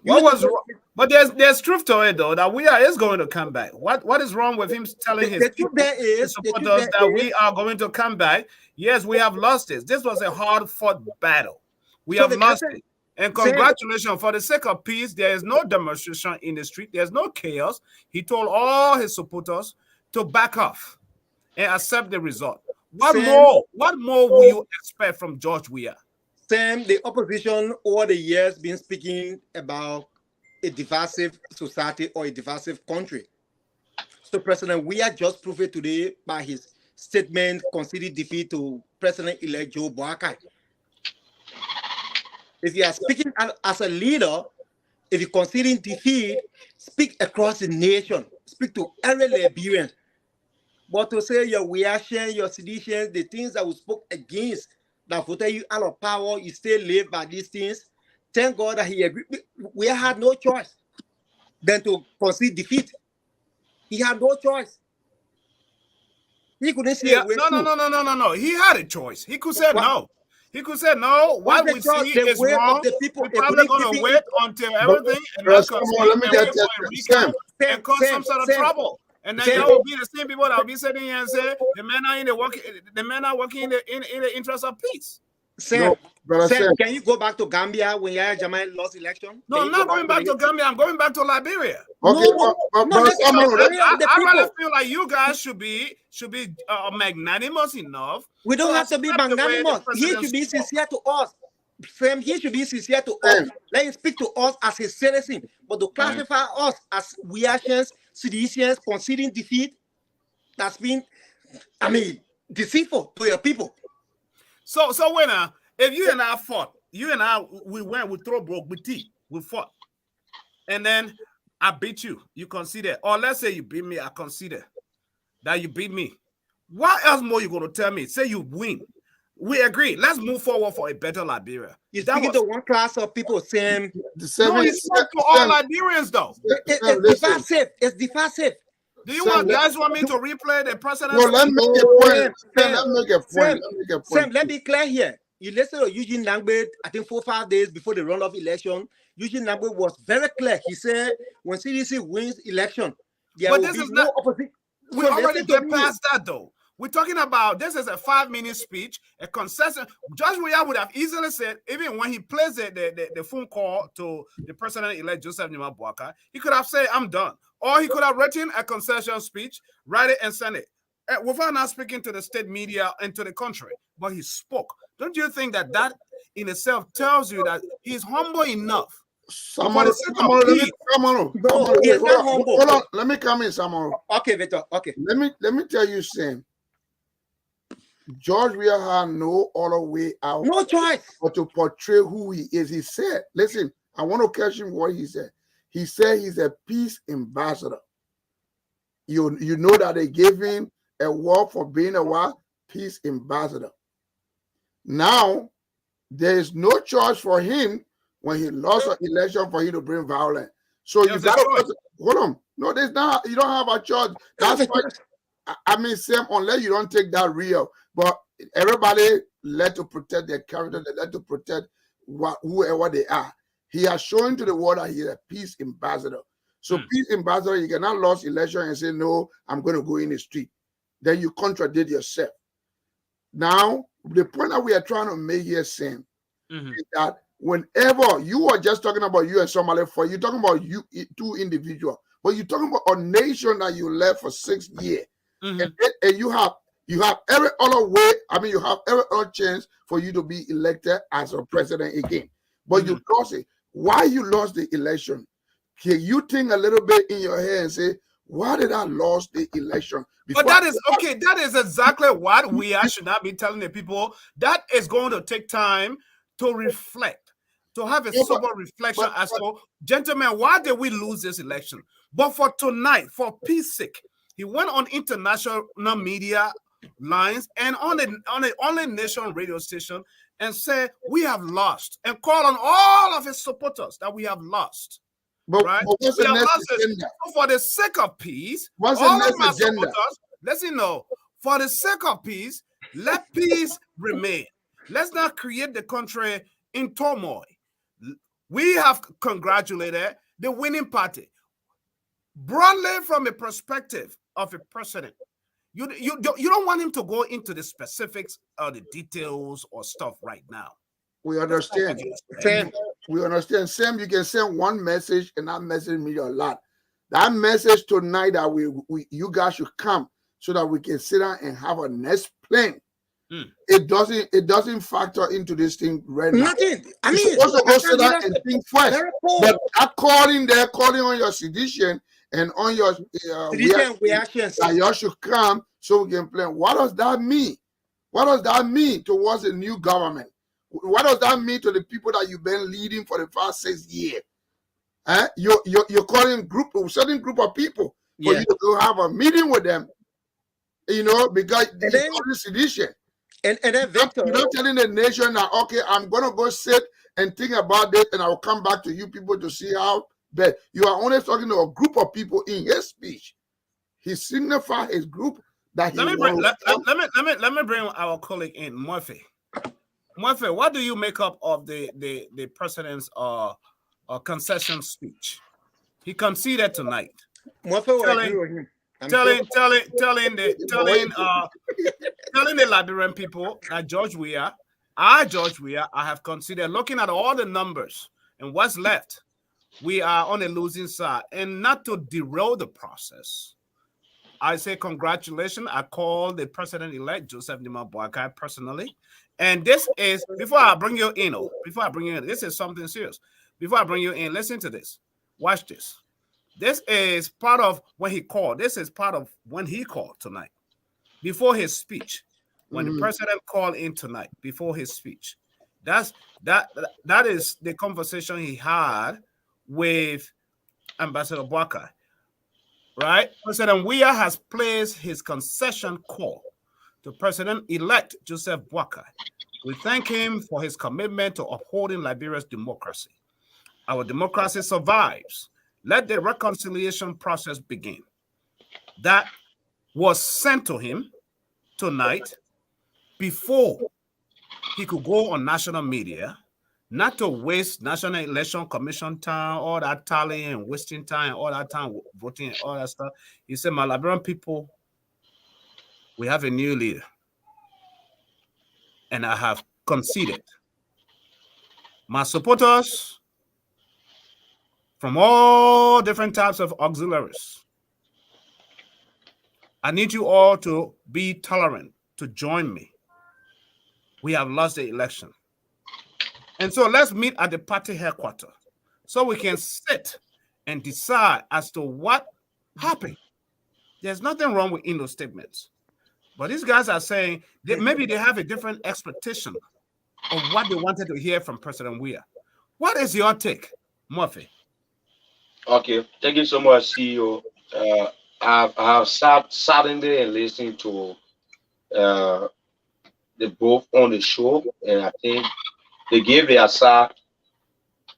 But there's truth to it, though, that we is going to come back. What is wrong with him telling his supporters that we are going to come back? Yes, we have lost it. This was a hard-fought battle. We have lost it. And congratulations, for the sake of peace, there is no demonstration in the street. There's no chaos. He told all his supporters to back off and accept the result. What more will you expect from George Weah? Sam, the opposition over the years been speaking about a divisive society or a divisive country. So President Weah just proved it today by his statement conceding defeat to President-elect Joe Boakai. If you are speaking as a leader, if you're conceding defeat, speak across the nation, speak to every Liberian. But to say your reaction, your sedition, the things that we spoke against, that voted you out of power, you still live by these things. Thank God that he agreed. We had no choice than to concede defeat. He had no choice. He couldn't say no. He had a choice. He could say no. He could say no. What we see is wrong. We're probably going to wait until everything and cause some sort of trouble. And then there will be the same people that will be sitting here and say the men are working in the interest of peace. Sam, can you go back to Gambia when Yahya Jammeh lost election? No, I'm not going back to Gambia. I'm going back to Liberia. Okay, I really feel like you guys should be magnanimous enough. We don't have to be magnanimous. He should be sincere to us. Sam, he should be sincere to us. Let him speak to us as his citizen. But to classify us as reactions, seditions, conceding defeat, that's been, deceitful to your people. So winner, if you and I fought, we throw broke with teeth, we fought, and then I beat you, you conceded, or let's say you beat me, I conceded that you beat me. What else more you going to tell me? Say you win. We agree. Let's move forward for a better Liberia. You're speaking to one class of people, Sam. No, you spoke to all Liberians, though. It's divisive. It's divisive. Do you guys want me to replay the president's No, let me make a point. Let me make a point. Sam, let me clear here. You listen to Eugene Nangbe, I think 4 or 5 days before the runoff election. Eugene Nangbe was very clear. He said when CDC wins election, there will be no opposition. We already get past that though. We're talking about this is a 5-minute speech, a concession. Judge Weah would have easily said, even when he plays the phone call to the president-elect Joseph Nima Boakai, he could have said, I'm done. Or he could have written a concession speech, write it and send it. Without not speaking to the state media and to the country. But he spoke. Don't you think that in itself tells you that he's humble enough? Come on. Hold on. Let me come in, Samuel. Okay, Victor. Okay. Let me tell you, Sam. George Weah had no other way out. No choice. But to portray who he is. He said, listen, I want to catch him what he said. He said he's a peace ambassador. You know that they gave him a award for being a what? Peace ambassador. Now, there is no choice for him when he lost an election for him to bring violence. So you got to hold on. No, there's not. You don't have a choice. That's why. I mean, Sam, unless you don't take that real, but everybody let to protect their character, they let to protect whoever they are. He has shown to the world that he's a peace ambassador. So peace ambassador, you cannot lose election and say, no, I'm going to go in the street. Then you contradict yourself. Now, the point that we are trying to make here, Sam, is that whenever you are just talking about you and somebody, you're talking about you two individuals, but you're talking about a nation that you led for 6 years. And you have every other way. I mean, you have every other chance for you to be elected as a president again. But you lost it. Why you lost the election? Can you think a little bit in your head and say, why did I lose the election? But that is okay. That is exactly what we should not be telling the people. That is going to take time to reflect, to have a sober reflection as to, gentlemen, why did we lose this election? But for tonight, for peace sake, he went on international media lines and on the only nation radio station and said, we have lost, and called on all of his supporters that we have lost. But, right? but what's the next agenda? So for the sake of peace, what's all the of my next agenda? supporters, listen, no, for the sake of peace, let peace remain. Let's not create the country in turmoil. We have congratulated the winning party. Broadly from a perspective of a president, you don't want him to go into the specifics or the details or stuff right now. We understand. Sam, we understand. Sam, you can send one message and that message means a lot. That message tonight that you guys should come so that we can sit down and have a next plan. It doesn't factor into this thing right now. Nothing. I mean, you're supposed to go sit down and think first. But that calling on your sedition and on your reactions that y'all should come so we can plan. What does that mean? What does that mean towards a new government? What does that mean to the people that you've been leading for the past 6 years? You're calling a certain group of people for you to have a meeting with them, because they're calling sedition. And then Victor, you're not telling the nation that, okay, I'm going to go sit and think about this and I'll come back to you people to see how bad. You are only talking to a group of people in his speech. He signified his group that he let me bring our colleague in, Murphy. Murphy, what do you make up of the president's concession speech? He conceded tonight. Murphy, telling the Liberian people that George Weah, I have considered looking at all the numbers and what's left. We are on a losing side, and not to derail the process. I say congratulations. I call the president-elect Joseph Nima Boakai personally, and this is before I bring you in. This is something serious. Before I bring you in, listen to this. Watch this. This is part of when he called. This is part of when he called tonight, before his speech. When the president called in tonight, before his speech, that is the conversation he had with Ambassador Boakai. Right? President Weah has placed his concession call to President-elect Joseph Boakai. We thank him for his commitment to upholding Liberia's democracy. Our democracy survives. Let the reconciliation process begin. that was sent to him tonight before he could go on national media, not to waste National Election Commission time, all that tallying and wasting time, all that time voting, all that stuff. He said, my Liberian people, we have a new leader. And I have conceded. My supporters from all different types of auxiliaries, I need you all to be tolerant, to join me. We have lost the election. And so let's meet at the party headquarters so we can sit and decide as to what happened. There's nothing wrong with those statements. But these guys are saying that maybe they have a different expectation of what they wanted to hear from President Weah. What is your take, Murphy? Okay, thank you so much, CEO. I have sat in there and listening to the both on the show, and I think they gave their side.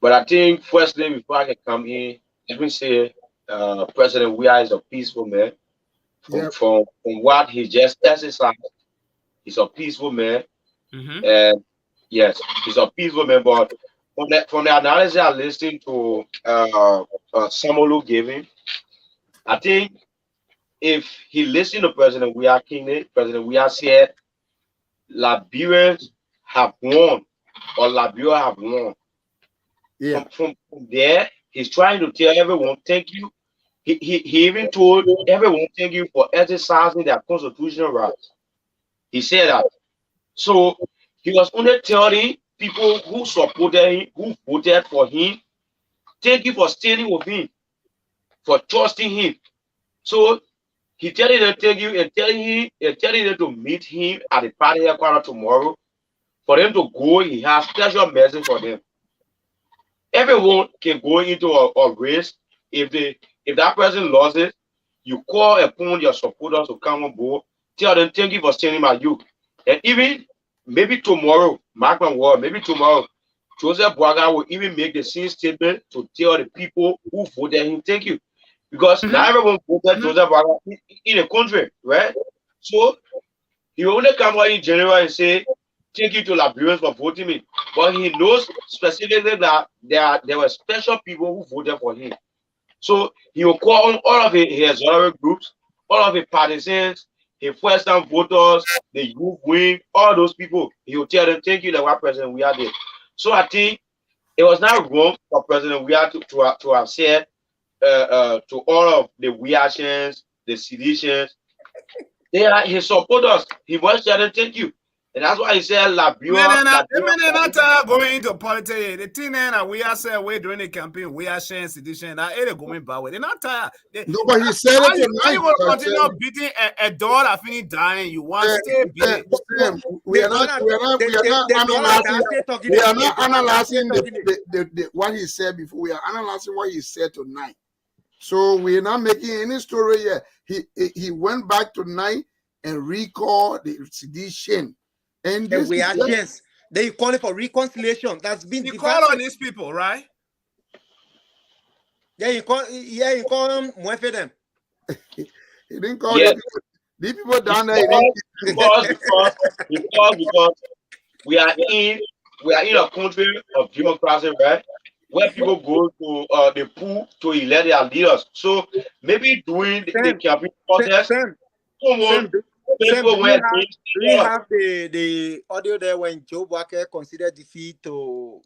But I think firstly, before I can come in, let me say President Weah is a peaceful man. From what he just exercised, he's a peaceful man. And yes, he's a peaceful man. But from the analysis I listened to Samolu giving, I think if he listened to President Weah Kingsley, President Weah said Liberians have won, or Liberia have won. Yeah. From there, he's trying to tell everyone, thank you. He even told everyone, thank you for exercising their constitutional rights. He said that. So he was only telling people who supported him, who voted for him, thank you for standing with him, for trusting him. So he telling them thank you and telling them to meet him at the party headquarters tomorrow. For them to go, he has special message for them. Everyone can go into a race. If that person loses, you call upon your supporters to come on board, tell them thank you for standing by you. And even maybe tomorrow, mark my word, maybe tomorrow, Joseph Boaga will even make the same statement to tell the people who voted him thank you. Because not everyone voted Joseph Boaga in the country, right? So he will only come out in January and say, thank you to Liberians for voting me. But he knows specifically that there were special people who voted for him. So he will call on all of his other groups, all of his partisans, his first-time voters, the youth wing, all those people. He will tell them, thank you, that what President Weah did. So I think it was not wrong for President Weah to have said to all of the Weahians, the seditions, they are his supporters. He must tell them, thank you. And that's why he said Liberia. Not going into politics. The thing that we are saying we during the campaign, we are sharing sedition. That ain't going bad. They're not tired. No, but he said it tonight. Are you going to continue beating a dog that finished dying? You want to stay beating? We are not analyzing what he said before. We are analyzing what he said tonight. So we are not making any story yet. He went back tonight and recalled the sedition. And this we are yes. They call it for reconciliation. That's been you call on these people, right? Yeah, you call them more for them. He didn't call them. These people down there. Because we are in a country of democracy, right? Where people go to the pool to elect their leaders. So maybe during the campaign process, we have the audio there when Joe Walker considered defeat to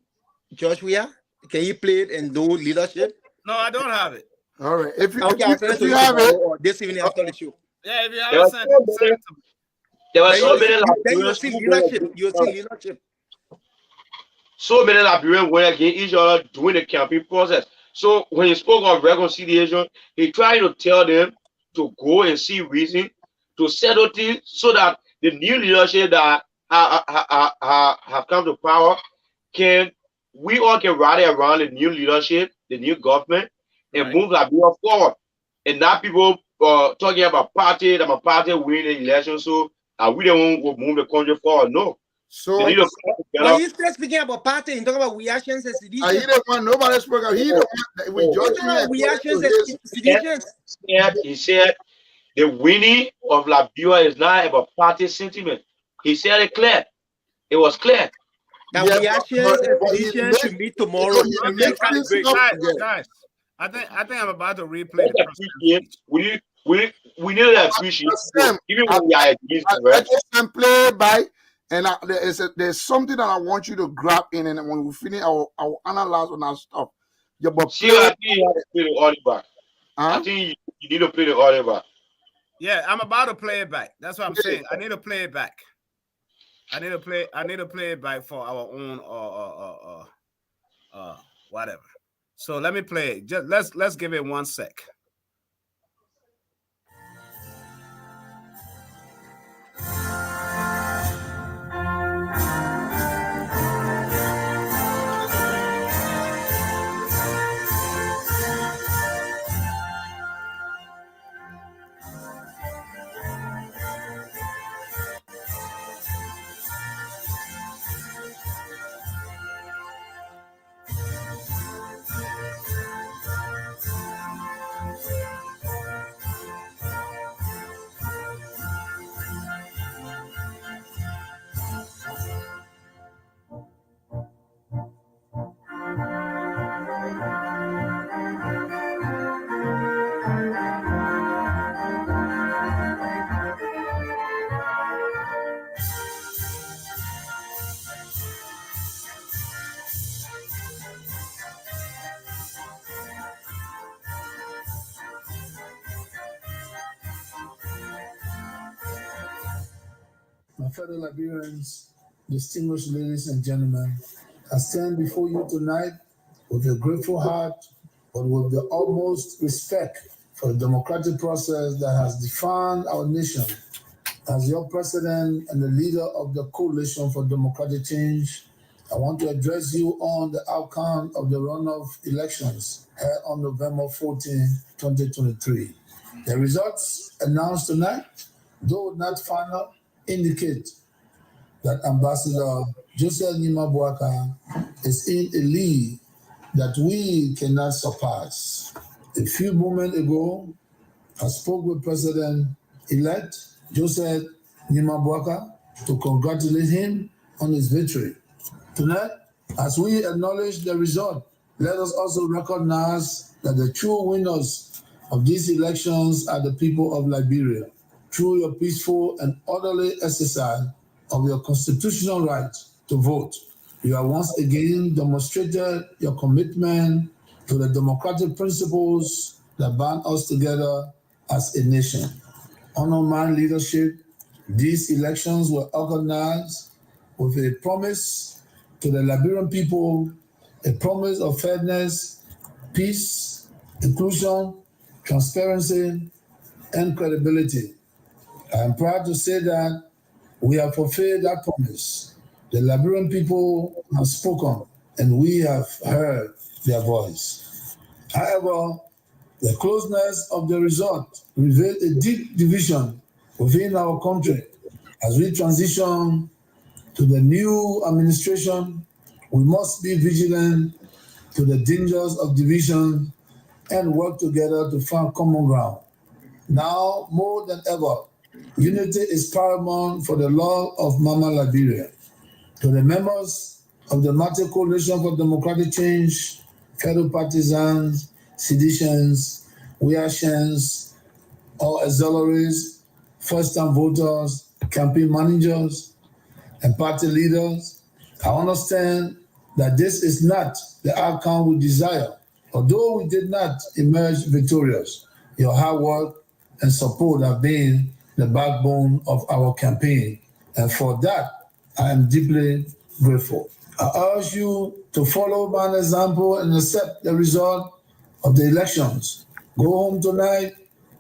George Weah. Can you play it and do leadership? No, I don't have it. All right. If you have it, or this evening after the show. Yeah, if you have it, send it to me. There were so many you see leadership. So many Liberians went against each other during the campaign process. So when he spoke of reconciliation, he tried to tell them to go and see reason to settle things so that the new leadership that have come to power we all can rally around the new leadership, the new government, and move Liberia forward. And not people talking about party, that my party win the election, so we don't want to move the country forward. No. So are you still speaking about party and talking about Weahians and seditions? He don't want nobody spoke about. He don't want we judge Weahians and seditions. He said the winning of Liberia is not about party sentiment. He said it clear. It was clear. That Yeah, we Haitians but he expedition makes, should meet tomorrow he and makes this stuff recalibrate. together. Guys, I think I'm about to replay Let's the president's appreciate. speech. We need to appreciate Sam, even when we are against I the rest. just play by, and there's something that I want you to grab in, and when we finish, I'll analyze on our stuff. Yeah, but See, I think you have to play the audio back. I huh? think you need to play the audio back. Yeah, I'm about to play it back. That's what I'm saying. I need to play it back. I need to play it back for our own whatever. So let me play it. Just let's give it 1 sec. My fellow Liberians, distinguished ladies and gentlemen, I stand before you tonight with a grateful heart, but with the utmost respect for the democratic process that has defined our nation. As your president and the leader of the Coalition for Democratic Change, I want to address you on the outcome of the runoff elections held on November 14, 2023. The results announced tonight, though not final, indicate that Ambassador Joseph Nyimabuaka is in a league that we cannot surpass. A few moments ago, I spoke with President-elect Joseph Nyimabuaka to congratulate him on his victory. Tonight, as we acknowledge the result, let us also recognize that the true winners of these elections are the people of Liberia. Through your peaceful and orderly exercise of your constitutional right to vote, you have once again demonstrated your commitment to the democratic principles that bind us together as a nation. Under my leadership, these elections were organized with a promise to the Liberian people, a promise of fairness, peace, inclusion, transparency, and credibility. I am proud to say that we have fulfilled that promise. The Liberian people have spoken, and we have heard their voice. However, the closeness of the result revealed a deep division within our country. As we transition to the new administration, we must be vigilant to the dangers of division and work together to find common ground. Now, more than ever, unity is paramount for the love of Mama Liberia. To the members of the Multi Coalition for Democratic Change, fellow partisans, seditions, Weashans, all auxiliaries, first-time voters, campaign managers, and party leaders, I understand that this is not the outcome we desire. Although we did not emerge victorious, your hard work and support have been the backbone of our campaign, and for that, I am deeply grateful. I urge you to follow my example and accept the result of the elections. Go home tonight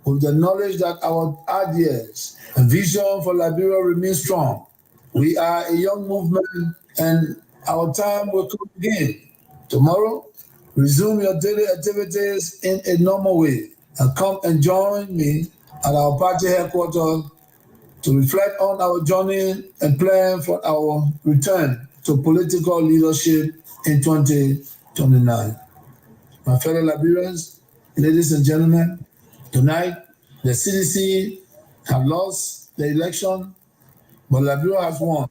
with the knowledge that our ideas and vision for Liberia remain strong. We are a young movement, and our time will come again. Tomorrow, resume your daily activities in a normal way and come and join me at our party headquarters to reflect on our journey and plan for our return to political leadership in 2029. My fellow Liberians, ladies and gentlemen, tonight The CDC have lost the election, but Liberia has won.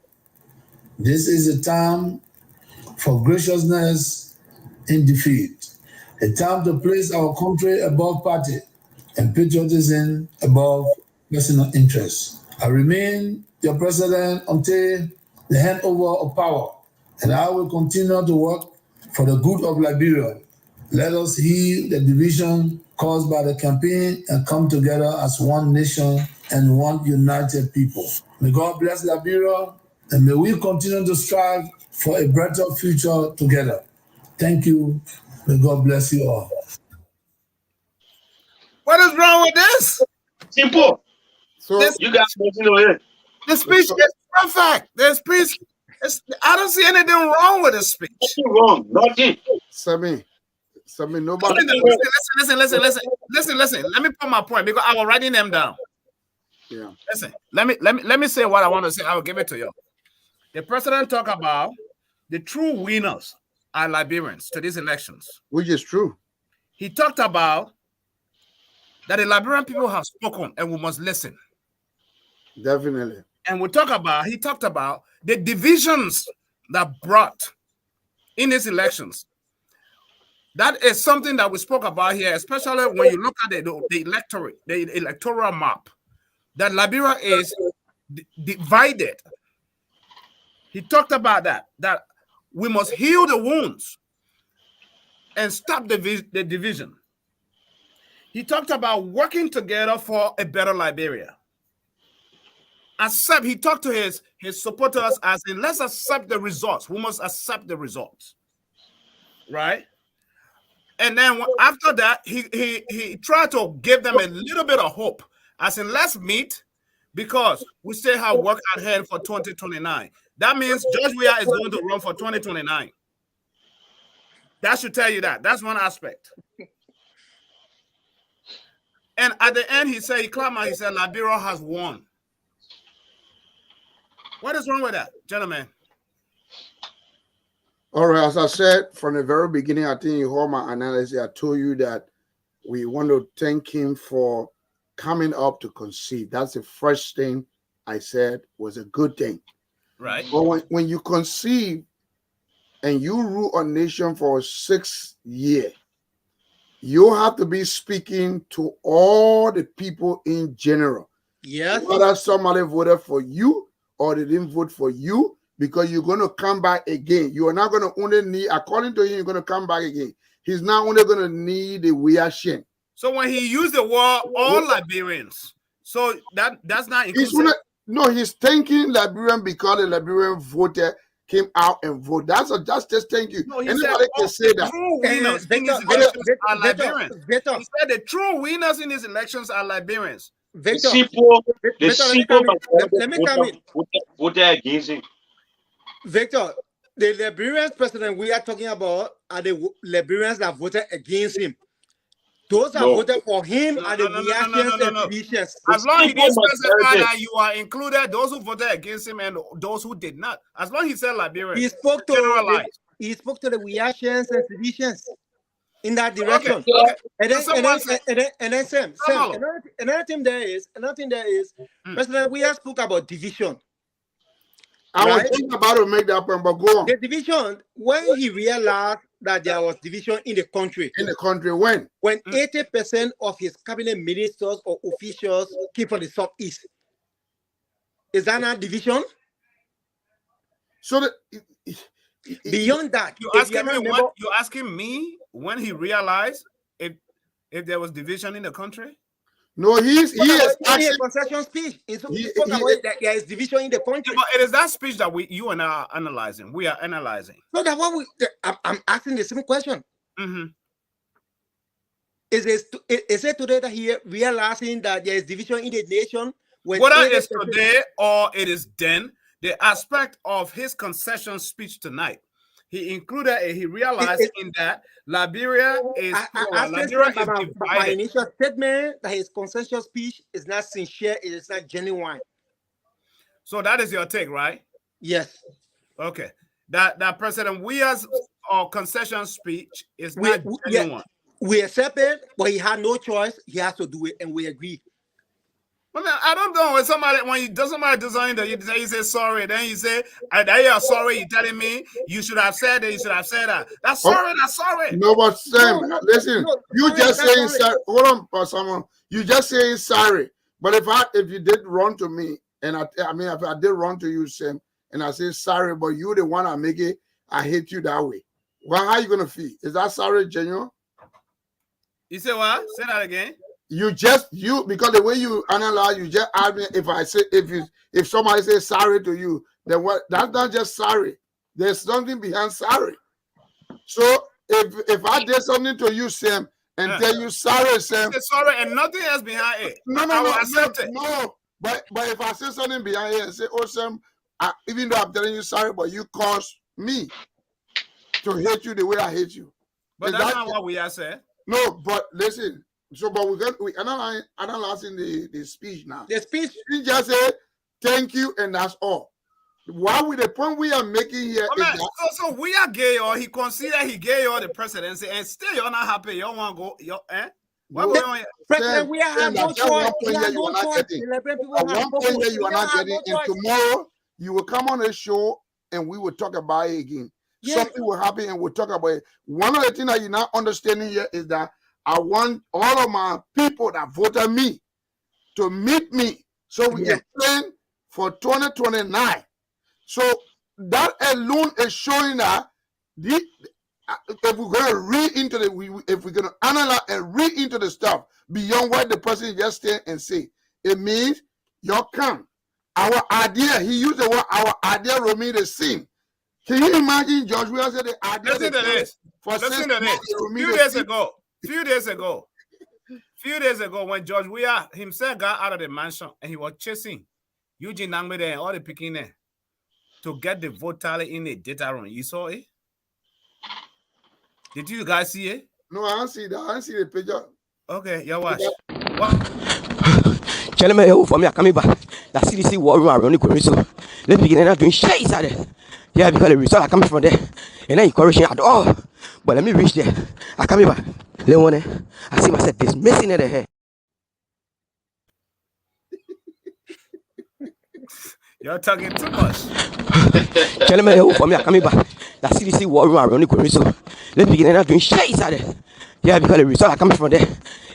This is a time for graciousness in defeat, a time to place our country above party and patriotism above personal interests. I remain your president until the handover of power, and I will continue to work for the good of Liberia. Let us heal the division caused by the campaign and come together as one nation and one united people. May God bless Liberia, and may we continue to strive for a better future together. Thank you. May God bless you all. What is wrong with this? Simple. So You guys continue it. The speech is perfect. The speech I don't see anything wrong with the speech. Nothing wrong. Nothing. Sammy, nobody. Listen. Let me put my point because I was writing them down. Yeah. Listen, let me say what I want to say. I will give it to you. The president talked about the true winners are Liberians to these elections. Which is true. He talked about that the Liberian people have spoken and we must listen. Definitely. And he talked about the divisions that brought in these elections. That is something that we spoke about here, especially when you look at the electoral map, that Liberia is divided. He talked about that we must heal the wounds and stop the division. He talked about working together for a better Liberia. He talked to his supporters as in, let's accept the results. We must accept the results, right? And then after that, he tried to give them a little bit of hope, as in, let's meet because we still have work at hand for 2029. That means George Weah is going to run for 2029. That should tell you that. That's one aspect. And at the end, he said, Liberia has won. What is wrong with that, gentlemen? All right, as I said from the very beginning, I think you heard my analysis. I told you that we want to thank him for coming up to concede. That's the first thing I said was a good thing. Right. But when you conceive and you rule a nation for 6 years, you have to be speaking to all the people in general. Yes. Whether somebody voted for you or they didn't vote for you, because you're going to come back again. You are not going to only need, according to him, you're going to come back again. He's not only going to need the reaction. So when he used the word all Liberians, so that's not inclusive. He's thanking Liberian because the Liberian voter came out and voted. That's just thank you. No, Anybody can say that. True winners in these elections are Liberians. He said the true winners in these elections are Liberians. Victor, Let me come in. Voted against him. Victor, the Liberian president we are talking about are the Liberians that voted against him. Those that voted for him are the reactions and deletions. As long as he didn't specify that you are included, those who voted against him and those who did not. As long as he said Liberian, he spoke to the reactions and deletions in that direction. Okay. And then Sam, another thing there is, President Weah spoke about division. I was thinking about to make that point, but go on. The division, when he realized that there was division in the country. In the country, when? When 80% of his cabinet ministers or officials came from the southeast. Is that not division? So beyond that, you're asking me when he realized if there was division in the country? No, he is actually a concession speech. He spoke about that there is division in the country. But it is that speech that you and I are analyzing. We are analyzing. So that what I'm asking the same question. Mm-hmm. Is it today that he realizing that there is division in the nation? Whether it's today or it is then, the aspect of his concession speech tonight, he realized in that Liberia is divided. My initial statement that his concession speech is not sincere, it is not genuine. So that is your take, right? Yes. Okay. That President Weah's concession speech is not genuine. We accept it, but he had no choice. He has to do it, and we agree. I don't know when somebody do something that you say sorry, then you say, then you're sorry, you're telling me you should have said it, you should have said that. That's sorry, that's sorry. No, but Sam, listen, you sorry, just that's saying sorry. sorry. Hold on, for someone. You just saying sorry. But if you did wrong to me, and I mean if I did wrong to you, Sam, and I say sorry, but you the one I make it, I hate you that way. Well, how you gonna feel? Is that sorry genuine? You say what? Say that again. Because the way you analyze, you just ask me if somebody says sorry to you, then what? That's not just sorry. There's something behind sorry. So if I did something to you, Sam, and tell you sorry, Sam, say sorry and nothing else behind it. No. But if I say something behind it and say, oh Sam, even though I'm telling you sorry, but you caused me to hate you the way I hate you. But that's not what we are saying. No, but listen. So, but we analyzing the speech now. The speech. He just said thank you, and that's all. Why with the point we are making here is that, so we are gay, or he consider he gay or the presidency, and still you're not happy. You don't want to go. President, we have no choice. One point here you are not getting, and tomorrow you will come on a show and we will talk about it again. Yeah. Something will happen and we'll talk about it. One of the things that you're not understanding here is that I want all of my people that voted me to meet me so we can plan for 2029. So that alone is showing that if we're going to read into if we're going to analyze and read into the stuff beyond what the person just stand and say, it means your come. Our idea, he used the word our idea remain the same. Can you imagine George Weah said the idea? Listen to this. Listen to this. Few days ago, when George Weah himself got out of the mansion and he was chasing Eugene Nangbe and all the picking there to get the vote tally in the data room. You saw it? Did you guys see it? No, I don't see that. I don't see the picture. Okay, you watch. Gentlemen, for me, I'm coming back. The CDC war room around the corner. So let's begin and doing shit inside there. Yeah, because the results are coming from there. And then correction at all. But let me reach there. I'm coming back. Leone, I see myself dismissing at the head. You're talking too much. Gentlemen, for me, I'm coming back. The CDC war room around the corner. So let's begin and doing shit inside there. Yeah, because the results are coming from there.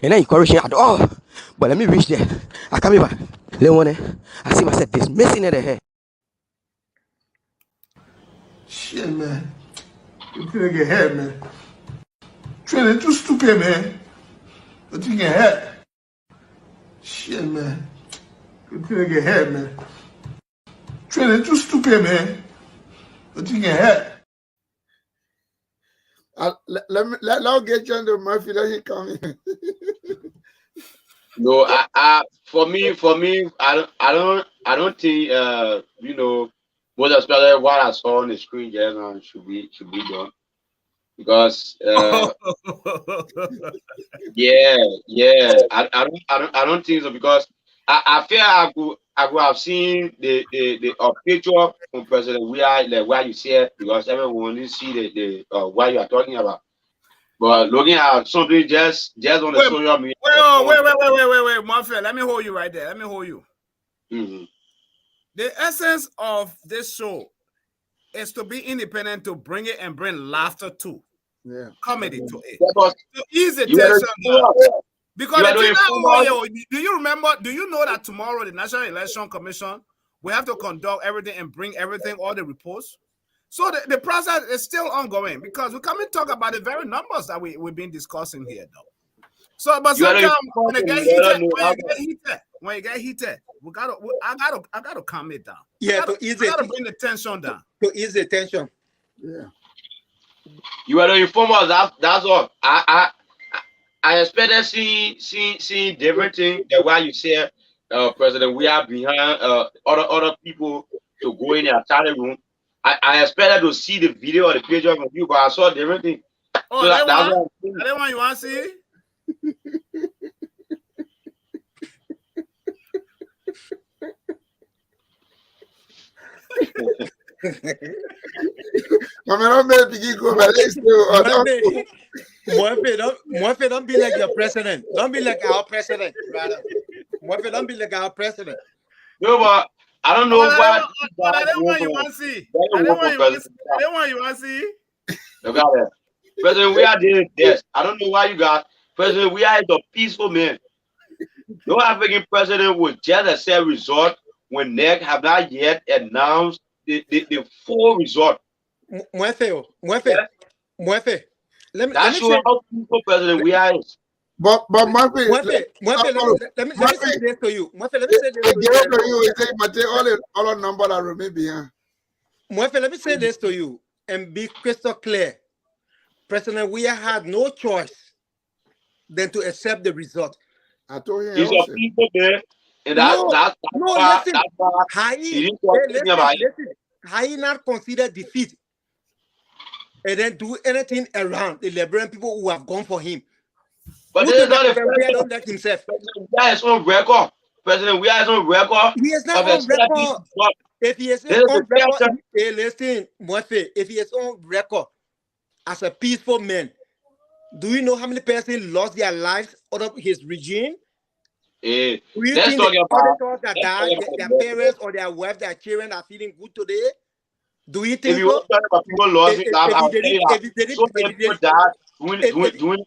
And then correction at all. But let me reach there. I'm coming back. Leone, I see myself dismissing at the head. Shit, man. You couldn't get hit, man. Training too stupid, man. But you get hit. Shit, man. You couldn't get hit, man. Training too stupid, man. But you get hit. Let get John to Murphy. Let him come in. No, for me, I don't think most especially what I saw on the screen just now should be done because I don't think so because I feel I could have seen the picture from President Weah like where you see it because everyone will see the what you are talking about. But looking at something just on the social media. Wait, Murphy, let me hold you right there. Let me hold you. Mm-hmm. The essence of this show is to be independent, to bring it and bring laughter to, comedy to it. To ease the tension down. Because do you remember? Do you know that tomorrow the National Election Commission will have to conduct everything and bring everything, all the reports? So the process is still ongoing because we come and talk about the very numbers that we've been discussing here, though. So, but sometimes when you get heated, I gotta calm it down. Yeah, to bring the tension down. To ease the tension. Yeah. You are the informers. That's all. I expected seeing different things. That why you say President we are behind other people to go in their study room. I expected to see the video or the picture of you, but I saw different things. Oh, so that one you want to see? Don't be like your president. Don't be like our president, brother. Murphy, don't be like our president. No, but I don't know why. But I don't want you want to see. I don't want you want to see. Look at that. President, we are doing this. I don't know why you guys. President, we are a peaceful man. No African president would just accept result when NEC have not yet announced the full result. Murphy. Let me That's say, how peaceful president we are. But Murphy, Murphy, let me say this to you. Murphy, let me say this to you. He say, Mate, all the number that remain behind. Murphy, let me say this to you and be crystal clear. President Weah had no choice than to accept the result. I told him. He's a people man, and that's why he didn't talk about it. Listen, how he not consider defeat and then do anything around the Liberian people who have gone for him. But this is not a don't let himself. President Weah is on record. President Weah is on record. He is not on record. If he is on record, hey, listen, Murphy, if he is on record as a peaceful man, do you know how many persons lost their lives out of his regime? Hey, do you let's think talk about that died, their parents or their wife, their children are feeling good today? Do you think if you want to talk about people lost their lives, I'll tell you that so many people died during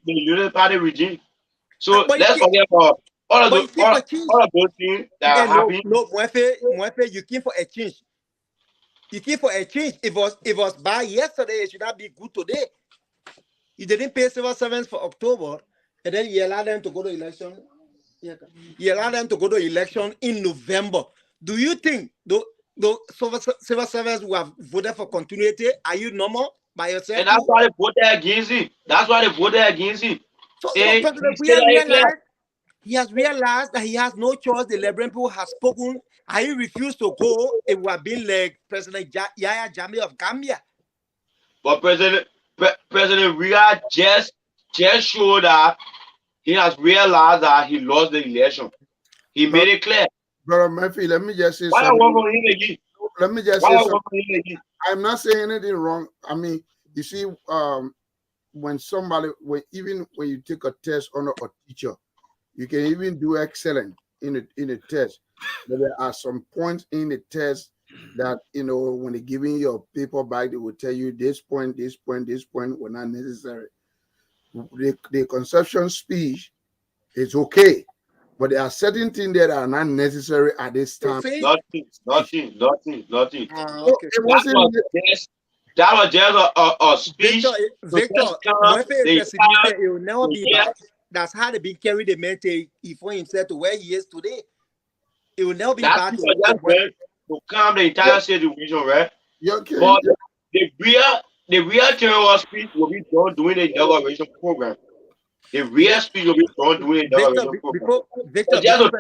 the Unity Party regime. So let's forget about all of those things that are happening. No, Murphy, you came for a change. You came for a change. It was bad yesterday. It should not be good today. You didn't pay civil servants for October, and then you allowed them to go to election. You allowed them to go to election in November. Do you think the civil servants who have voted for continuity, are you normal by yourself? And that's why they voted against him. That's why they voted against him. So President he has realized that he has no choice. The Liberian people have spoken, and he refused to go. It would have been like President Yahya Jammeh of Gambia. But President Ria just showed that he has realized that he lost the election. He made it clear. Brother Murphy, let me just say something. Let me just say something. I'm not saying anything wrong. I mean, you see, when even when you take a test on a teacher, you can even do excellent in a test. But there are some points in the test that, when they're giving you a paper back, they will tell you this point were not necessary. The conception speech is okay, but there are certain things that are not necessary at this time. Nothing. Okay. That was just a speech. Victor, it will never be back. That's how they been carried the man for himself to where he is today. It will never be back to calm the entire situation, right? Okay. But the real terror speech will be done during the inauguration program. The real speech will be done during the inauguration program. Just to tell the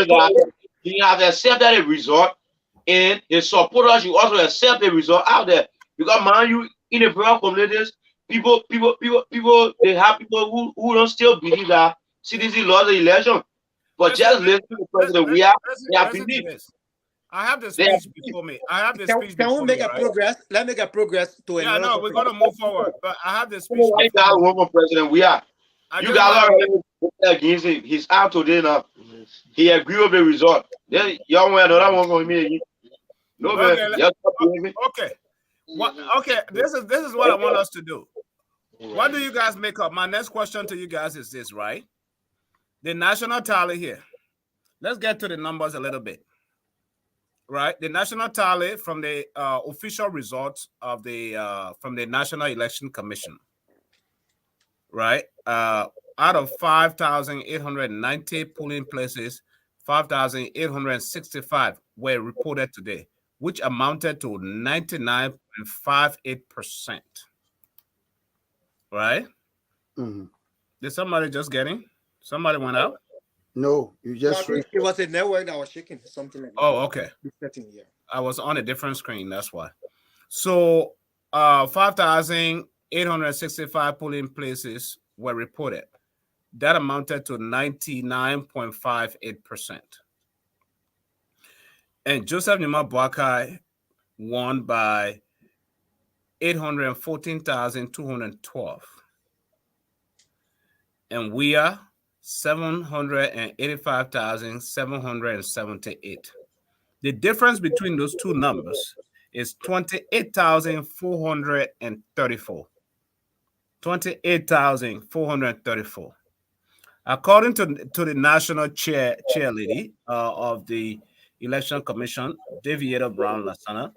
that he has accepted the result, and his supporters should also accept the result out there. Because man, you in the rural communities, people, they have people who don't still believe that CDC lost the election. But just listen to the president. We have belief. I have the speech before me. Can we make a progress? Let's make a progress to another. Yeah, no, we're gonna move forward. But I have the speech. You guys for president. You guys already against him. He's out today now. He agreed with the result. Then y'all want another one for me again. No, man. Okay. Okay. This is what I want us to do. What do you guys make up? My next question to you guys is this, right? The national tally here. Let's get to the numbers a little bit. Right, the national tally from the official results of from the National Election Commission. Right, out of 5,890 polling places, 5,865 were reported today, which amounted to 99.58%. Right? Mm-hmm. Did somebody just get in? Somebody went out? No, you just. It was a network that was shaking, something like that. Oh, okay. I was on a different screen, that's why. So 5,865 polling places were reported. That amounted to 99.58%. And Joseph Nima Boakai won by 814,212. And we are 785,778. The difference between those two numbers is 28,434. 28,434. According to the national chair lady of the Election Commission, Daviator Brown Lasana,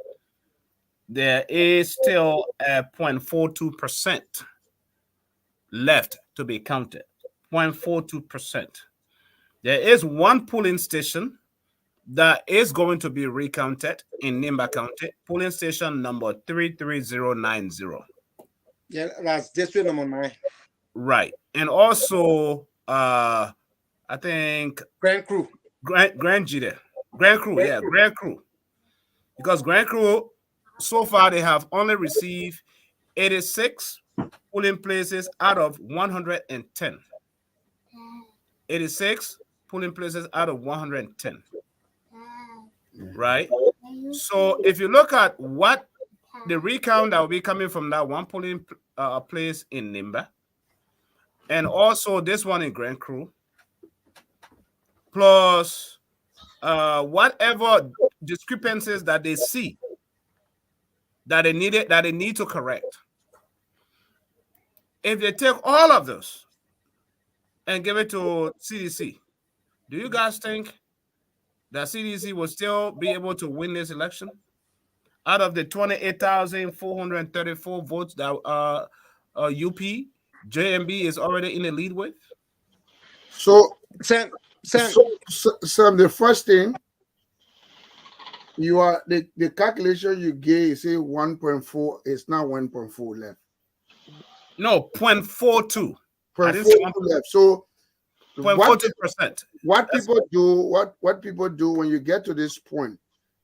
there is still a 0.42% left to be counted. 0.42%. There is one polling station that is going to be recounted in Nimba County, polling station number 33090. Yeah, that's district number 9. Right. And also, I think Grand Crew. Grand G there. Grand Crew, yeah, Grand Crew. Because Grand Crew, so far they have only received 86 polling places out of 110. 86 polling places out of 110. Right? So if you look at what the recount that will be coming from that one polling place in Nimba, and also this one in Grand Crew, plus whatever discrepancies that they see that they need to correct. If they take all of those and give it to CDC, do you guys think that CDC will still be able to win this election? Out of the 28,434 votes that UP JMB is already in the lead with? So, Sam, Sam, the first thing, you are the calculation you gave, say 1.4, it's now 1.4 left. No, 0.42. 0.42 left. So 0.42%. What people do when you get to this point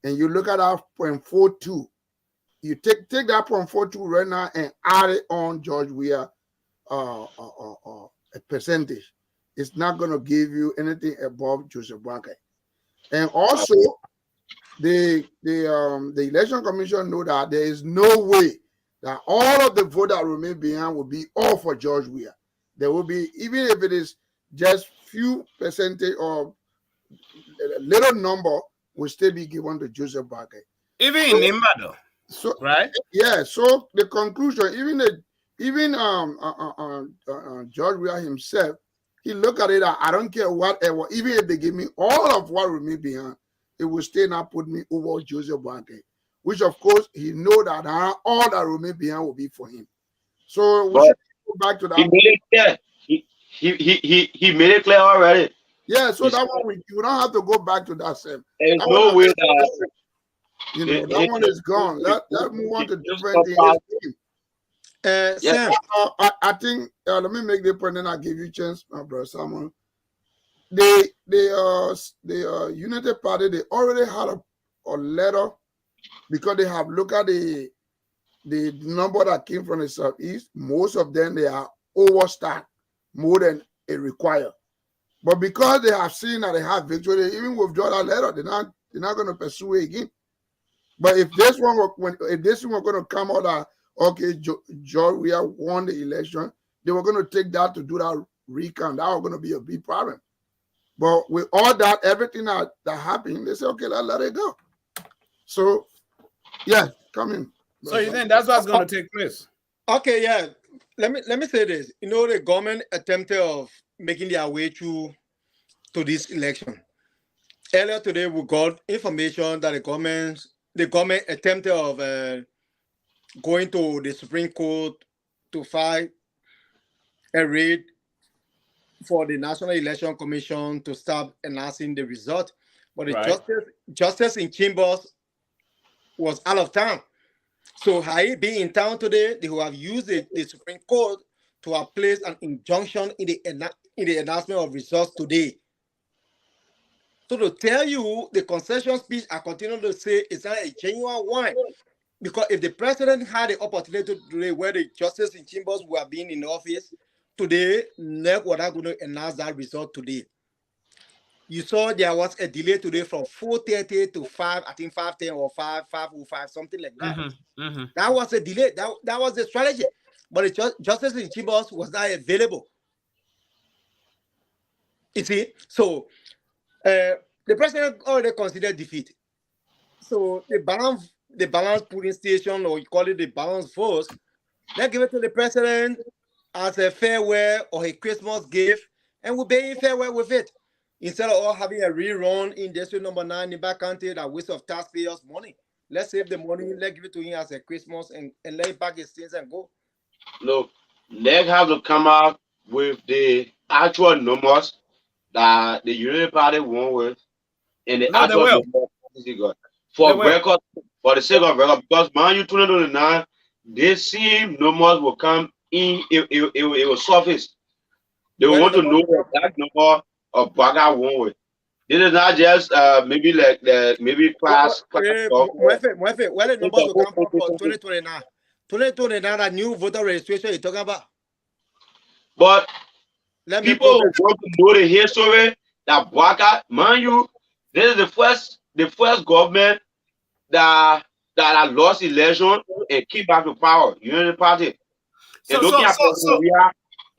and you look at our 0.42, you take that 0.42 right now and add it on George Weah a percentage. It's not going to give you anything above Joseph Boakai. And also, the election commission know that there is no way that all of the vote that remain behind will be all for George Weah. There will be, even if it is just few percentage or a little number, will still be given to Joseph Boakai. Even in Nimba, though. So right? Yeah. So the conclusion, even George Weah himself, he looked at it. I don't care whatever. Even if they give me all of what remain behind, it will still not put me over Joseph Boakai, which of course he know that all that remain behind will be for him. So we should go back to that. He made it clear. He made it clear already. Yeah. So that one you don't have to go back to that same. There's no way that that one is gone. Let's move on to different things. Sam, I think let me make the point, and I'll give you a chance, my brother Samuel. The United Party, they already had a letter because they have looked at the number that came from the southeast. Most of them they are overstacked more than it required. But because they have seen that they have victory, they even withdraw that letter. They're not going to pursue it again. But if this one were going to come out that okay, George Weah won the election, they were going to take that to do that recount. That was going to be a big problem. But with all that, everything that happened, they said, okay, let it go. So, yeah, come in. So you think that's what's going to take place? Okay, yeah. Let me say this. You know, the government attempted of making their way through to this election. Earlier today, we got information that the government attempted of going to the Supreme Court to file a raid for the National Election Commission to start announcing the result. But the justice in Chambers was out of town. So had he been in town today, they would have used the Supreme Court to have placed an injunction in the announcement of results today. So to tell you, the concession speech I continue to say is not a genuine one. Because if the president had the opportunity today where the justice in Chambers were being in office, today, NEC were not going to announce that result today. You saw there was a delay today from 4:30 to 5, I think 5:10 or 5:05, something like that. That was a delay. That was the strategy. But the justice in Chambers was not available. You see, so the president already considered defeat. So the balance polling station, or you call it the balance force, let's give it to the president as a farewell or a Christmas gift, and we'll pay him farewell with it. Instead of all having a rerun in district number 9 in back country, that waste of taxpayers' money. Let's save the money, let's give it to him as a Christmas and let him pack his things and go. Look, they have to come out with the actual numbers that the Unity Party won with, and the No, they actual will. numbers for They will. record, for the sake of record, because man, you 2029, the same numbers will come in. It will surface. They When want the to know the exact number of Baga won with. This is not just maybe like the maybe class When talk. the numbers will come from for 2029. 2029, that new voter registration you're talking about. But Let me people progress. want to know the history that Baga, man, you, this is the first government that lost election and came back to power. Unity Party. So, And looking at we are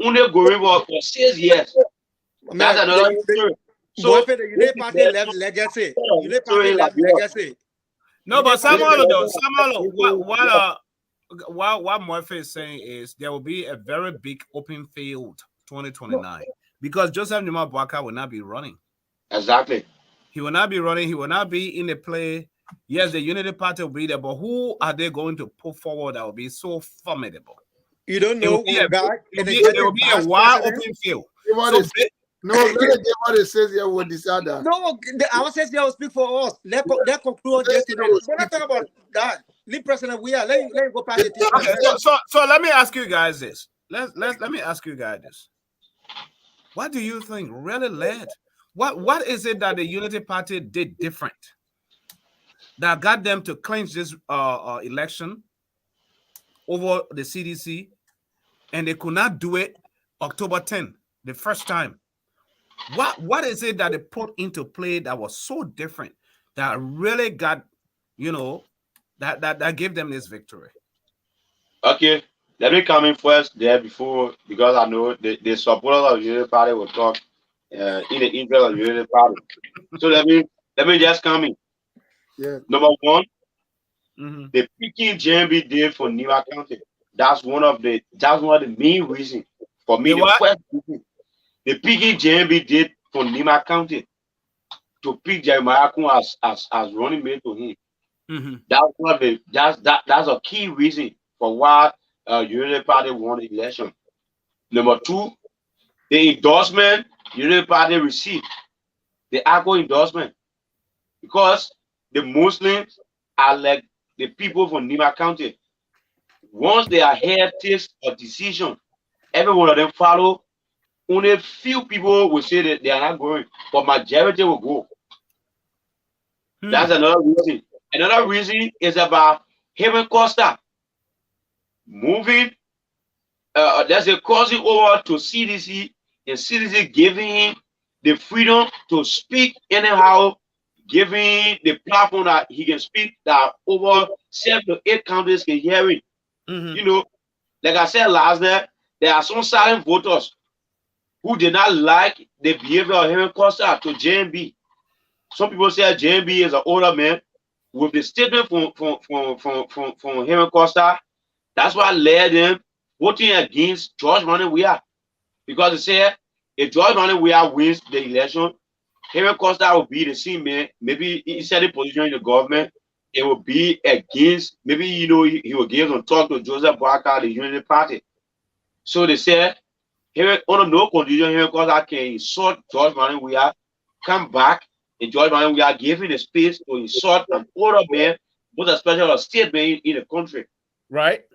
only going for 6 years. That's another history. So So the Unity Party left legacy. Unity Party left legacy. no, but Samuel, Samuel, what Murphy is saying is there will be a very big open field 2029 because Joseph Numa Boaka will not be running. exactly. He will not be running. He will not be in the play. Yes, the Unity Party will be there, but who are they going to put forward that will be so formidable? You don't know It will be a wide open field. No, let it get what it says here. We'll decide that. No, our says here will speak for us. Let conclude just today. We're not talking about that. Leave President, we are. Let him go past the team. Okay, so let me ask you guys this. Let me ask you guys this. What do you think really led? What is it that the Unity Party did different that got them to clinch this election over the CDC, and they could not do it October 10th, the first time? What is it that they put into play that was so different that really got, that gave them this victory? Okay, let me come in first there before, because I know the supporters of the Unity Party will talk in the interest of the Unity Party. So let me just come in. Yeah. Number one, the picking JMB did for Niwa County. That's one of the main reasons for me. The picking JMB did for Nima County to pick Jeremiah Kun as running mate to him. That's a key reason for why Unity Party won the election. Number two, the endorsement Unity Party received, the ACO endorsement, because the Muslims are like the people from Nima County. Once they are here, takes a decision, every one of them follow. Only a few people will say that they are not going, but majority will go. That's another reason. Another reason is about Haven Costa moving. There's a crossing over to CDC, and CDC giving him the freedom to speak anyhow, giving the platform that he can speak that over 7 to 8 counties can hear it. Like I said last night, there are some silent voters who did not like the behavior of Haven Costa to JMB. Some people say JMB is an older man. With the statement from Haven Costa, that's what led them voting against George Manning Weah. Because they said if George Manning Weah wins the election, Haven Costa will be the same man. Maybe instead of position in the government, it will be against, maybe he will give some talk to Joseph Boaka, the Unity Party. So they said, under no condition, Haven Costa can insult George Manning Weah, come back, and George Manning Weah gave him the space to insult an older man, most especially a state man in the country. Right.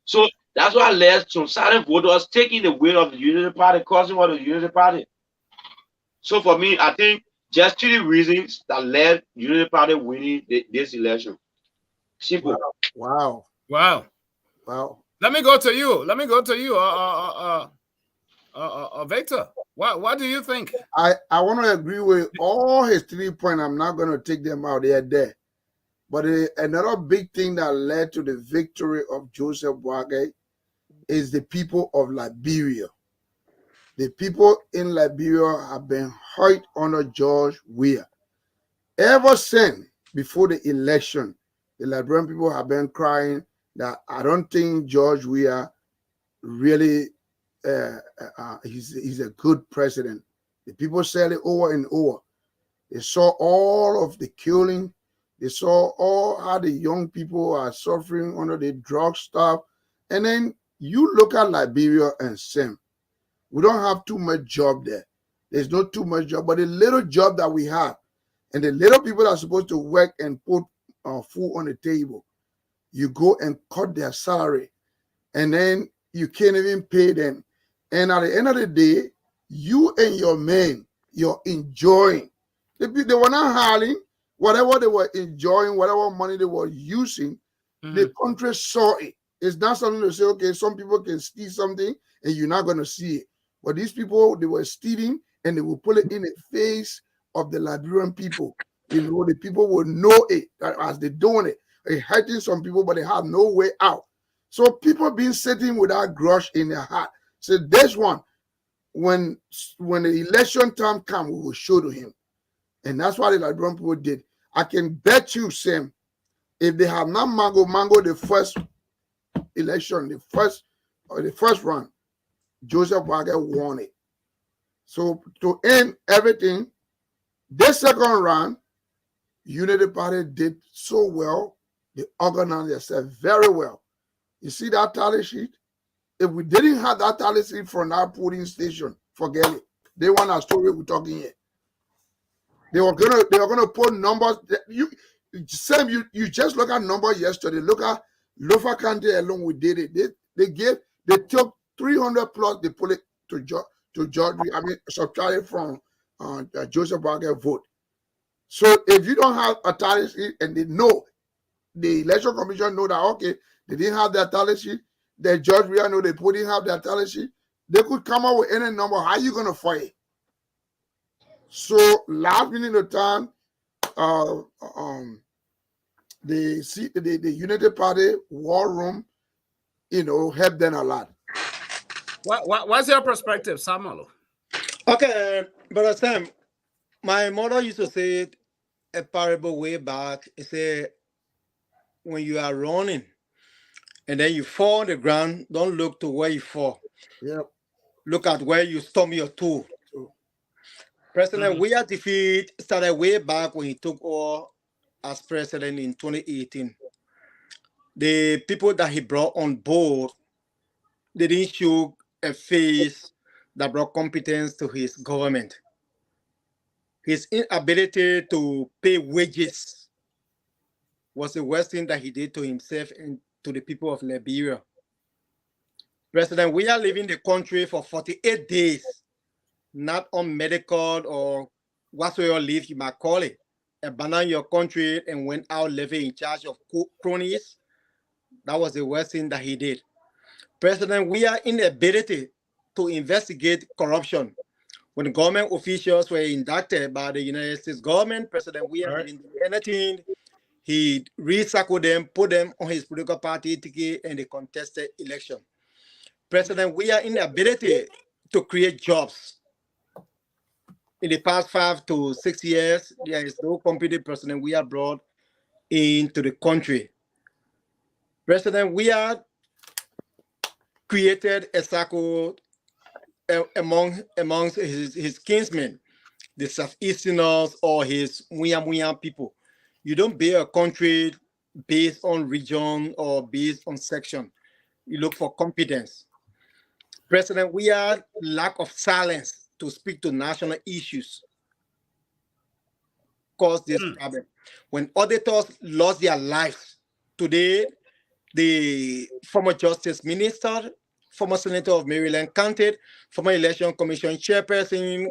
So that's what led some silent voters taking the weight of the Unity Party, crossing over the Unity Party. So for me, I think just 3 reasons that led Unity Party winning this election. Simple. Wow. Let me go to you. Victor. What do you think? I want to agree with all his 3 points. I'm not going to take them out there. But another big thing that led to the victory of Joseph Boakai is the people of Liberia. The people in Liberia have been hurt under George Weah. Ever since before the election, the Liberian people have been crying that I don't think George Weah really he's a good president. The people said it over and over. They saw all of the killing. They saw all how the young people are suffering under the drug stuff. And then you look at Liberia and Sam. We don't have too much job there. There's not too much job, but the little job that we have, and the little people that are supposed to work and put food on the table, you go and cut their salary, and then you can't even pay them. And at the end of the day, you and your men, you're enjoying. They were not hauling whatever they were enjoying, whatever money they were using. The country saw it. It's not something to say, okay, some people can steal something and you're not going to see it. But these people, they were stealing and they will put it in the face of the Liberian people. You know, the people will know it as they're doing it. It's hurting some people, but they have no way out. So people been sitting with that grudge in their heart. So this one, when the election time comes, we will show to him. And that's what the Liberian people did. I can bet you, Sam, if they have not mango the first election, the first run, Joseph Wagner won it. So to end everything, this second round, Unity Party did so well. They organized themselves very well. You see that tally sheet? If we didn't have that tally sheet from that polling station, forget it. They want a story we're talking here. They were gonna put numbers. You just look at numbers yesterday. Look at Lofa County alone. We did it. They took 300 plus. They put it to George. I mean, subtracted from Joseph Wagner vote. So if you don't have a tally sheet and they know, the election commission know that okay, they didn't have their tally sheet. The judge we know they didn't have their tally sheet. They could come up with any number. How are you gonna fight? So last minute of time, the Unity Party war room, helped them a lot. What's your perspective, Samuel? Okay, Brother Sam, my mother used to say a parable way back. It said, when you are running and then you fall on the ground, don't look to where you fall. Yep. Look at where you stump your toe. President Weah's defeat started way back when he took over as president in 2018. The people that he brought on board, they didn't show a face that brought competence to his government. His inability to pay wages was the worst thing that he did to himself and to the people of Liberia. President Weah lived in the country for 48 days, not on medical or whatsoever leave you might call it. Abandoned your country and went out living in charge of cronies. That was the worst thing that he did. President Weah's inability to investigate corruption. When government officials were indicted by the United States government, President Weah didn't do anything. He recycled them, put them on his political party ticket, and they contested election. President Weah's inability to create jobs. In the past 5 to 6 years, there is no competent President Weah brought into the country. President Weah created a circle amongst his kinsmen, the Southeasterners or his Muya people. You don't build a country based on region or based on section. You look for competence. President Weah's lack of silence to speak to national issues caused this problem. When auditors lost their lives, today, the former Justice Minister, former Senator of Maryland County, former Election Commission Chairperson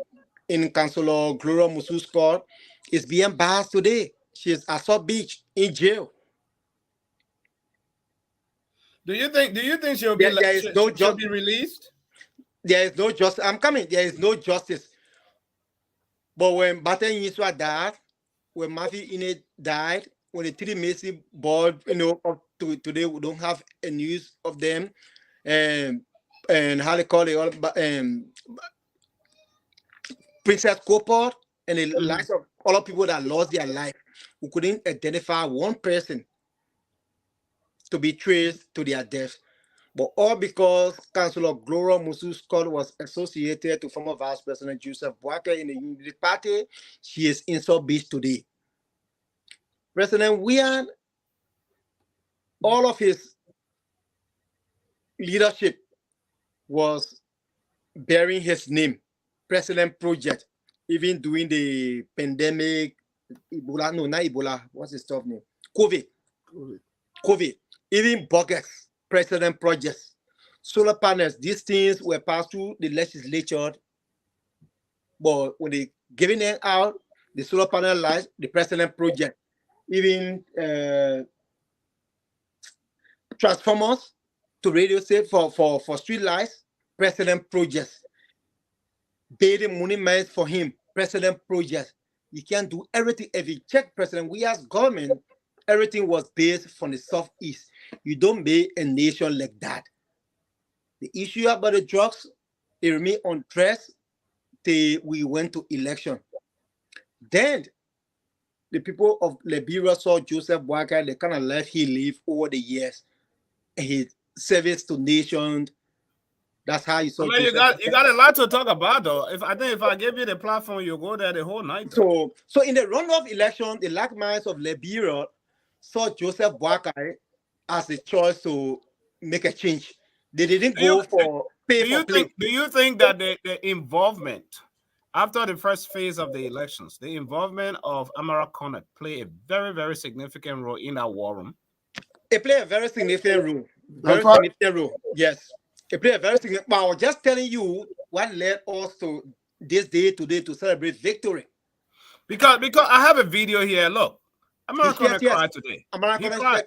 in Councilor Gloria Musu's court, is being bashed today. She is at South Beach in jail. Do you think she'll be she'll be released? There is no justice. I'm coming. There is no justice. But when Batten Yiswa died, when Matthew Ine died, when the 3 Macy board, up to today, we don't have a news of them. And how they call it, Princess Copper and the lives of other people that lost their life. We couldn't identify one person to be traced to their death. But all because Councillor Gloria Musu Scott was associated to former Vice President Joseph Boakai in the Unity Party, she is in South Beach today. President Wian, all of his leadership was bearing his name, President Project, even during the pandemic, Ebola, no, not Ebola, what's his stuff name? COVID. Even buckets, President Projects, solar panels, these things were passed through the legislature, but when they giving them out, the solar panel lights, the President Project, even transformers to radio set for street lights, President Projects. Building monuments for him, President Projects. You can't do everything. If you check President Wia's government, everything was based from the Southeast. You don't build a nation like that. The issue about the drugs, it remained unaddressed till we went to election. Then the people of Liberia saw Joseph Boakai, the kind of life he lived over the years, and his service to nations. That's how you saw. I mean, you got a lot to talk about, though. If I give you the platform, you go there the whole night. So in the runoff election, the black minds of Liberia saw Joseph Boakai as a choice to make a change. They didn't go for pay for play. Do you think that the involvement after the first phase of the elections, the involvement of Amara Connect played a very, very significant role in that war room? It played a very significant role. Very significant role. Yes. It played a very significant. But I was just telling you what led us to this day today to celebrate victory. Because I have a video here. Look, Amara Connect cried today. Amara Connect cried.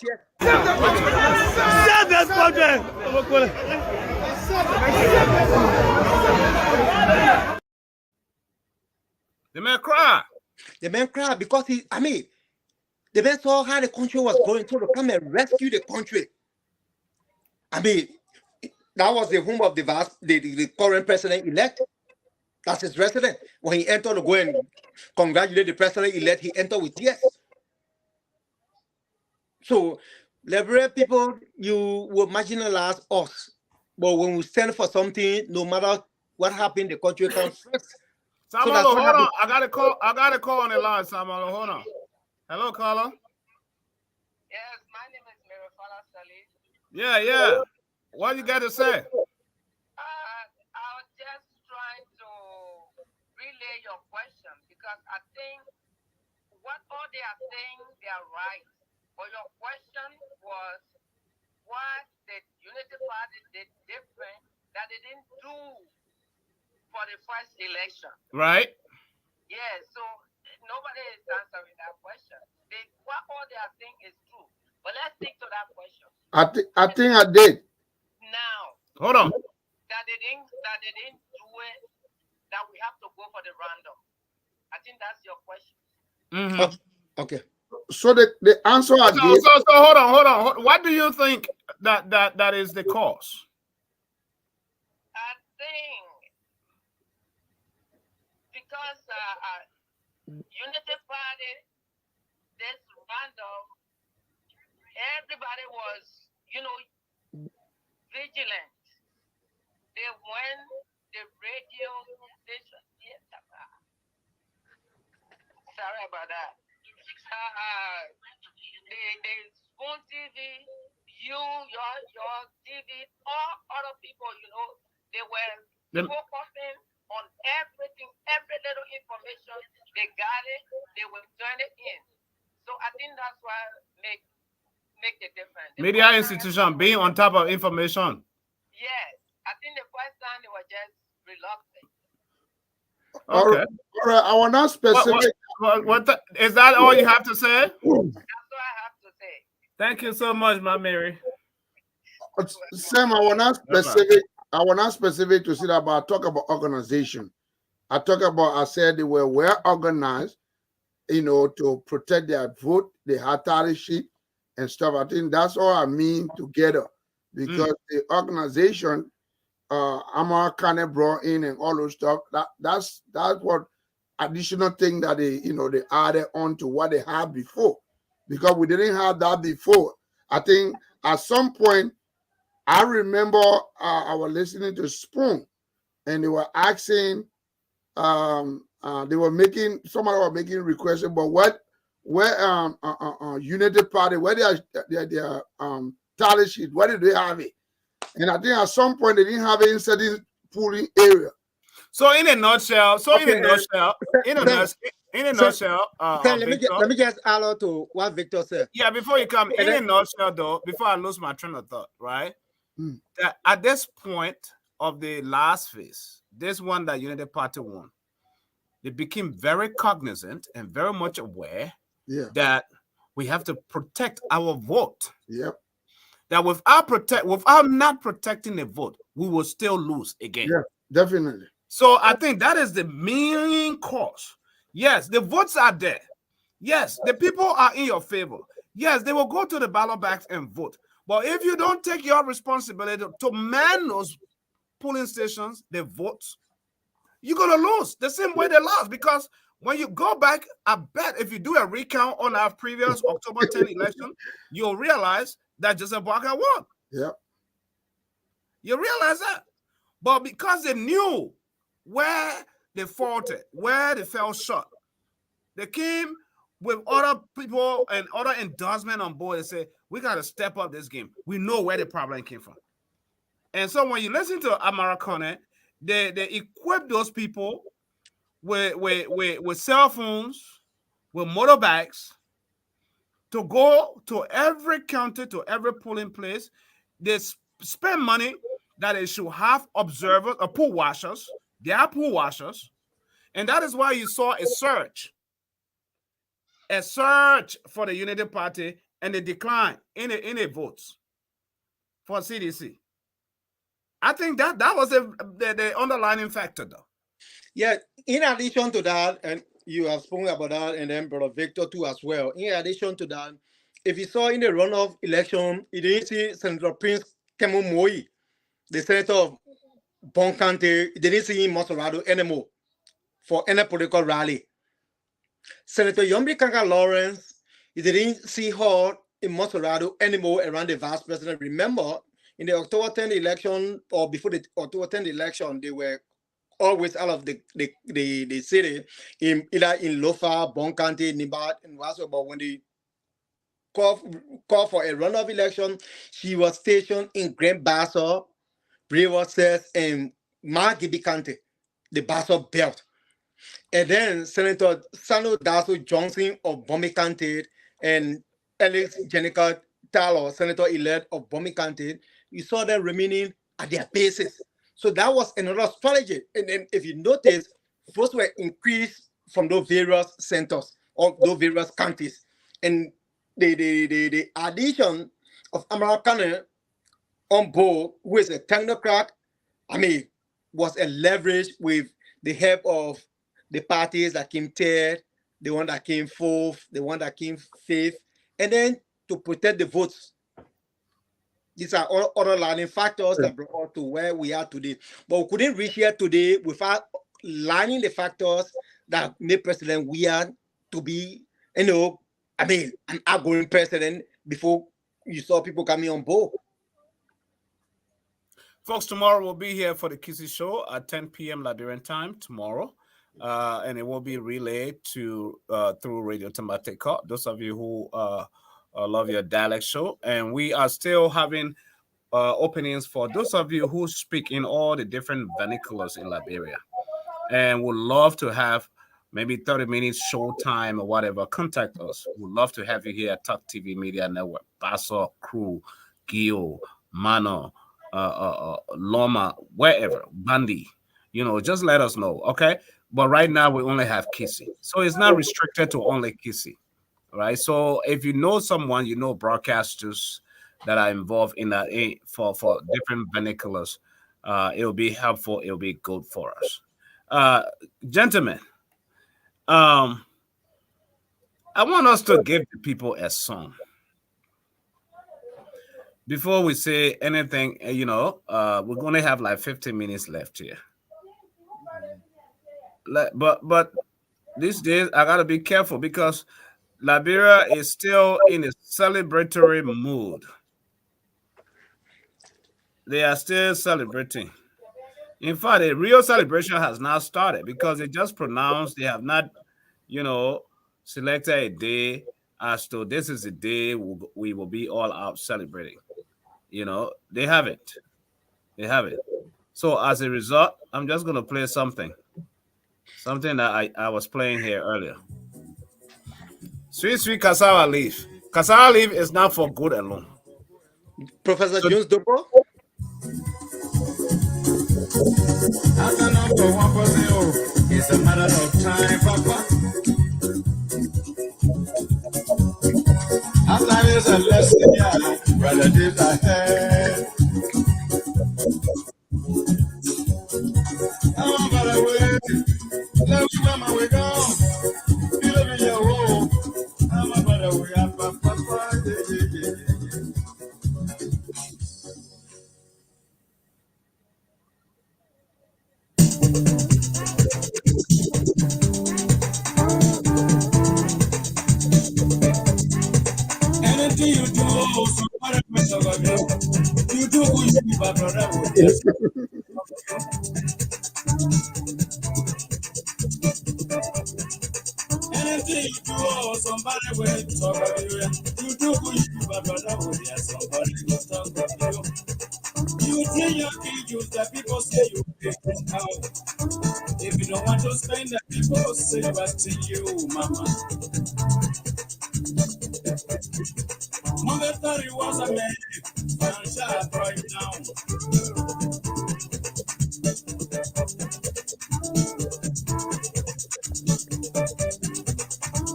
The man cried. The man cried because the man saw how the country was going through to come and rescue the country. I mean, that was the home of the current president-elect. That's his resident. When he entered to go and congratulate the president-elect, he entered with tears. So, Liberian people, you will marginalize us. But when we stand for something, no matter what happened, the country comes first. Samuel, hold on. I got a call on the line, Samuel. Hold on. Hello, caller. Yes, my name is Mirafala Salih. Yeah. What you got to say? I was just trying to relay your question because I think what all they are saying, they are right. But your question was what the Unity Party did different that they didn't do for the first election. Right. Yeah, so nobody is answering that question. What all they are saying is true. But let's stick to that question. I think I did. Now, hold on. That they didn't do it, that we have to go for the random. I think that's your question. Mm-hmm. Okay. So the answer I gave. So hold on. What do you think that is the cause? I think because Unity Party, this random, everybody was, vigilant. They went the radio station. Sorry about that. The Spoon TV, your TV, all other people, they were focusing on everything, every little information. They got it. They will turn it in. So I think that's why make the difference. Media institution being on top of information. Yes, I think the first time they were just reluctant. Okay. All right. I want not specific. Is that all you have to say? That's all I have to say. Thank you so much, my Mary. Sam, I want not specific. I want not specific to see that, but I talk about organization. I said they were well organized, to protect their vote. They had tally sheet and stuff. I think that's all I mean together, because the organization Amar Kane brought in and all those stuff. That's what additional thing that they added on to what they had before, because we didn't have that before. I think at some point I remember I was listening to Spoon and they were asking, somebody was making requests about where United Party, where their tally sheet, where did they have it? And I think at some point they didn't have it in certain polling area. So in a nutshell, Okay, Victor, let me just add on to what Victor said. yeah, before you come, And in a then- nutshell though, before I lose my train of thought, right? That at this point of the last phase, this one that United Party won, they became very cognizant and very much aware that we have to protect our vote. Yep. That without not protecting the vote, we will still lose again. Yeah, definitely. So I think that is the main cause. Yes, the votes are there. Yes, the people are in your favor. Yes, they will go to the ballot box and vote. But if you don't take your responsibility to man those polling stations, the votes, you're going to lose the same way they lost. Because when you go back, I bet if you do a recount on our previous October 10 election, you'll realize that Joseph Barker won. Yeah. You realize that. But because they knew where they faulted, where they fell short, they came with other people and other endorsement on board and say, we got to step up this game. We know where the problem came from. And so when you listen to Amara Kone, they equip those people with cell phones, with motorbikes, to go to every county, to every polling place. They spend money that they should have observers or pool washers. They are pool washers. And that is why you saw a surge for the United Party and a decline in the votes for CDC. I think that was the underlying factor, though. Yeah, in addition to that, and you have spoken about that, and then Brother Victor too as well. In addition to that, if you saw in the runoff election, you didn't see Senator Prince Kemumoi, the senator of Bon County, you didn't see him in Monserrado anymore for any political rally. Senator Yombi Kanka Lawrence, you didn't see her in Monserrado anymore around the vice president. Remember, in the October 10 election, or before the October 10 election, they were always out of the city, either in Lofa, Bon County, Nibat, and Waso. But when they call for a runoff election, she was stationed in Grand Bassa, Riverside, and Margibi County, the Bassa belt. And then Senator Sano Daso Johnson of Bomi County and Alex Jenica Taylor, Senator-elect of Bomi County, you saw them remaining at their bases. So that was another strategy. And then if you notice, votes were increased from those various centers or those various counties. And the addition of Americana on board, who is a technocrat, was a leverage with the help of the parties that came third, the one that came fourth, the one that came fifth, and then to protect the votes. These are all other lining factors that brought us to where we are today. But we couldn't reach here today without lining the factors that made President Weah to be, an outgoing president before you saw people coming on board. Folks, tomorrow we'll be here for the Kissy Show at 10 p.m. Liberian time tomorrow. And it will be relayed through Radio Tambateca. Those of you who love your dialect show. And we are still having openings for those of you who speak in all the different vernaculars in Liberia. And would love to have maybe 30 minutes show time or whatever. Contact us. We'd love to have you here at Talk TV Media Network. Basso, Crew, Gio, Mano, Loma, wherever, Bandi. Just let us know, okay? But right now we only have Kissy. So it's not restricted to only Kissy. Right. So if you know someone, broadcasters that are involved in that for different vernaculars, it'll be helpful. It'll be good for us. Gentlemen, I want us to give the people a song. before we say anything, we're going to have like 15 minutes left here. But these days I gotta be careful because Liberia is still in a celebratory mood. They are still celebrating. In fact, a real celebration has now started because they just pronounced they have not, selected a day as to this is the day we will be all out celebrating. They haven't. They haven't. So as a result, I'm just gonna play something that I was playing here earlier. Sweet cassava leaf. Cassava leaf is not for good alone. Professor Jones Dopo? It's a matter of time, Papa. After is a lesson, yeah, relatives ahead. I'm by the way, let me go my way down. You live in your home. I'm by the way, I'm Papa. Anything you do, somebody mess up with you. You do good, you my brother. Yes. Anything you do, somebody will talk about you. You do good, you my brother. Yes, somebody will talk about you. You tell your kids that people say you pay out. If you don't want to spend that, people say back to you, mama. Mother thought he was a man, found shot right now.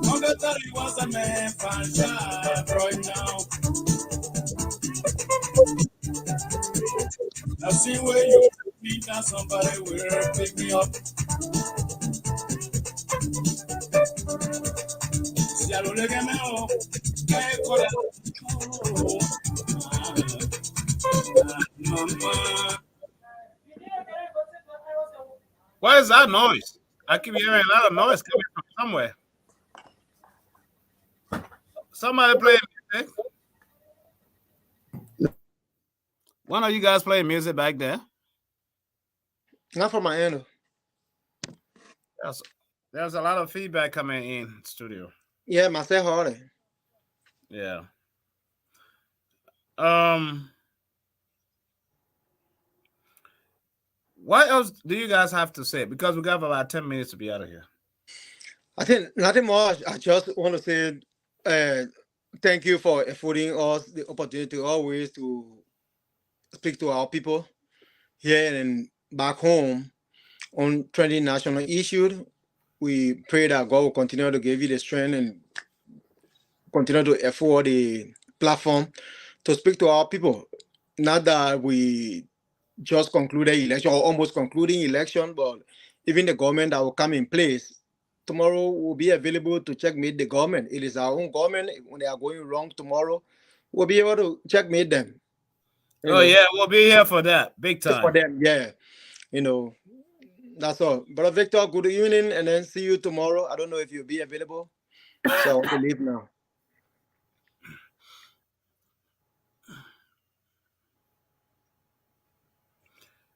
Mother thought he was a man, found shot right now. I see where you me now, somebody will pick me up. Si a lo le que me o, que corazón. What is that noise? I keep hearing a lot of noise coming from somewhere. Somebody playing music? One of you guys playing music back there? Not from my end. There's a lot of feedback coming in studio. Yeah, myself Hardy. Yeah. What else do you guys have to say? Because we got about 10 minutes to be out of here. I think nothing more. I just want to say thank you for affording us the opportunity always to speak to our people here and back home on trending national issues. We pray that God will continue to give you the strength and continue to afford the platform to speak to our people. Not that we just concluded election or almost concluding election, but even the government that will come in place tomorrow will be available to checkmate the government. It is our own government. When they are going wrong tomorrow, we'll be able to checkmate them. Yeah, we'll be here for that. Big time. For them, yeah. That's all. Brother Victor, good evening, and then see you tomorrow. I don't know if you'll be available. So I want to leave now.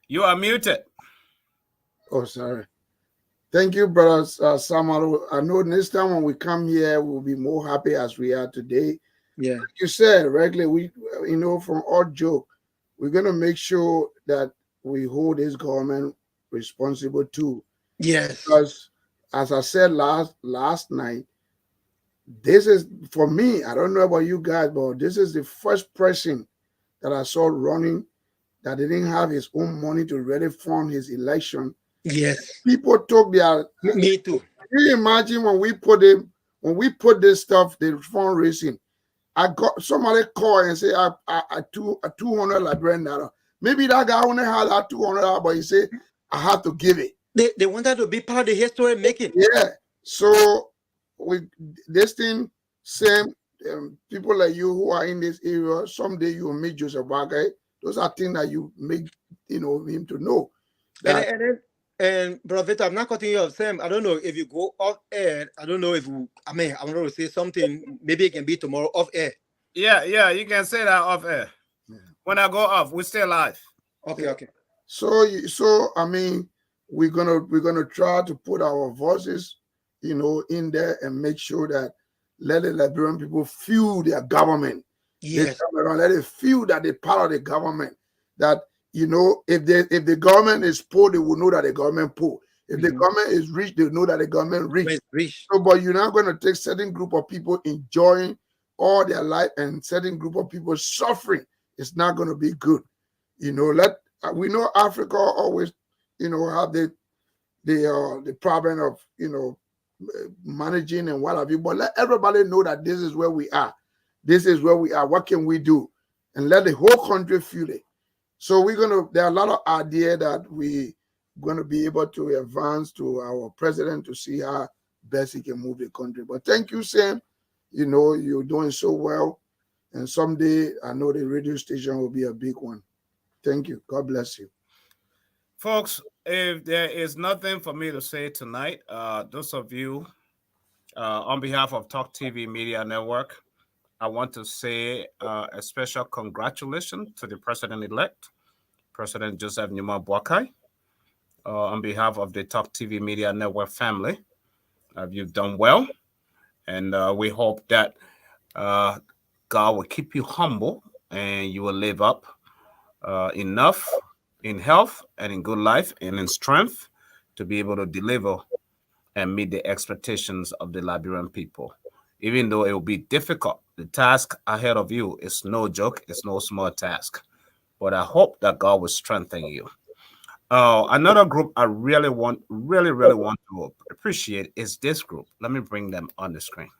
You are muted. Oh, sorry. Thank you, brother Samuel. I know next time when we come here, we'll be more happy as we are today. Yeah. Like you said, regularly, from all joke, we're going to make sure that we hold this government responsible too. Yes. Because as I said last night, this is, for me, I don't know about you guys, but this is the first person that I saw running that didn't have his own money to really fund his election. Yes. People took their... Me too. Can you imagine when we put this stuff, the fundraising, I got somebody call and say I 200 Liberian. Maybe that guy only had that $200, but he said I had to give it. They wanted to be part of the history making. Yeah. So this thing, same people like you who are in this area, someday you will meet Joseph Boakai. Those are things that you make him to know. That And Brother Victor, I'm not cutting you off, Sam. I don't know if you go off air. I don't know if you, I'm going to say something. Maybe it can be tomorrow off air. Yeah, you can say that off air. When I go off, we stay live. Okay. So I mean, we're gonna try to put our voices, in there and make sure that let the Liberian people feel their government. Yes. This time around, let it feel that they're part of the government. That if the government is poor, they will know that the government poor. If the government is rich, they know that the government rich. So, but you're not going to take certain group of people enjoying all their life and certain group of people suffering. It's not going to be good. We know Africa always, have the problem of managing and what have you. But let everybody know that this is where we are. This is where we are. What can we do? And let the whole country feel it. So there are a lot of ideas that we going to be able to advance to our president to see how best he can move the country. But thank you, Sam. You're doing so well. And someday I know the radio station will be a big one. Thank you. God bless you. Folks, if there is nothing for me to say tonight, those of you on behalf of Talk TV Media Network, I want to say a special congratulations to the president-elect, President Joseph Numa Boakai, on behalf of the Talk TV Media Network family. You've done well, and we hope that God will keep you humble and you will live up enough in health and in good life and in strength to be able to deliver and meet the expectations of the Liberian people. Even though it will be difficult, the task ahead of you is no joke. It's no small task. But I hope that God will strengthen you. Another group I really want to appreciate is this group. Let me bring them on the screen.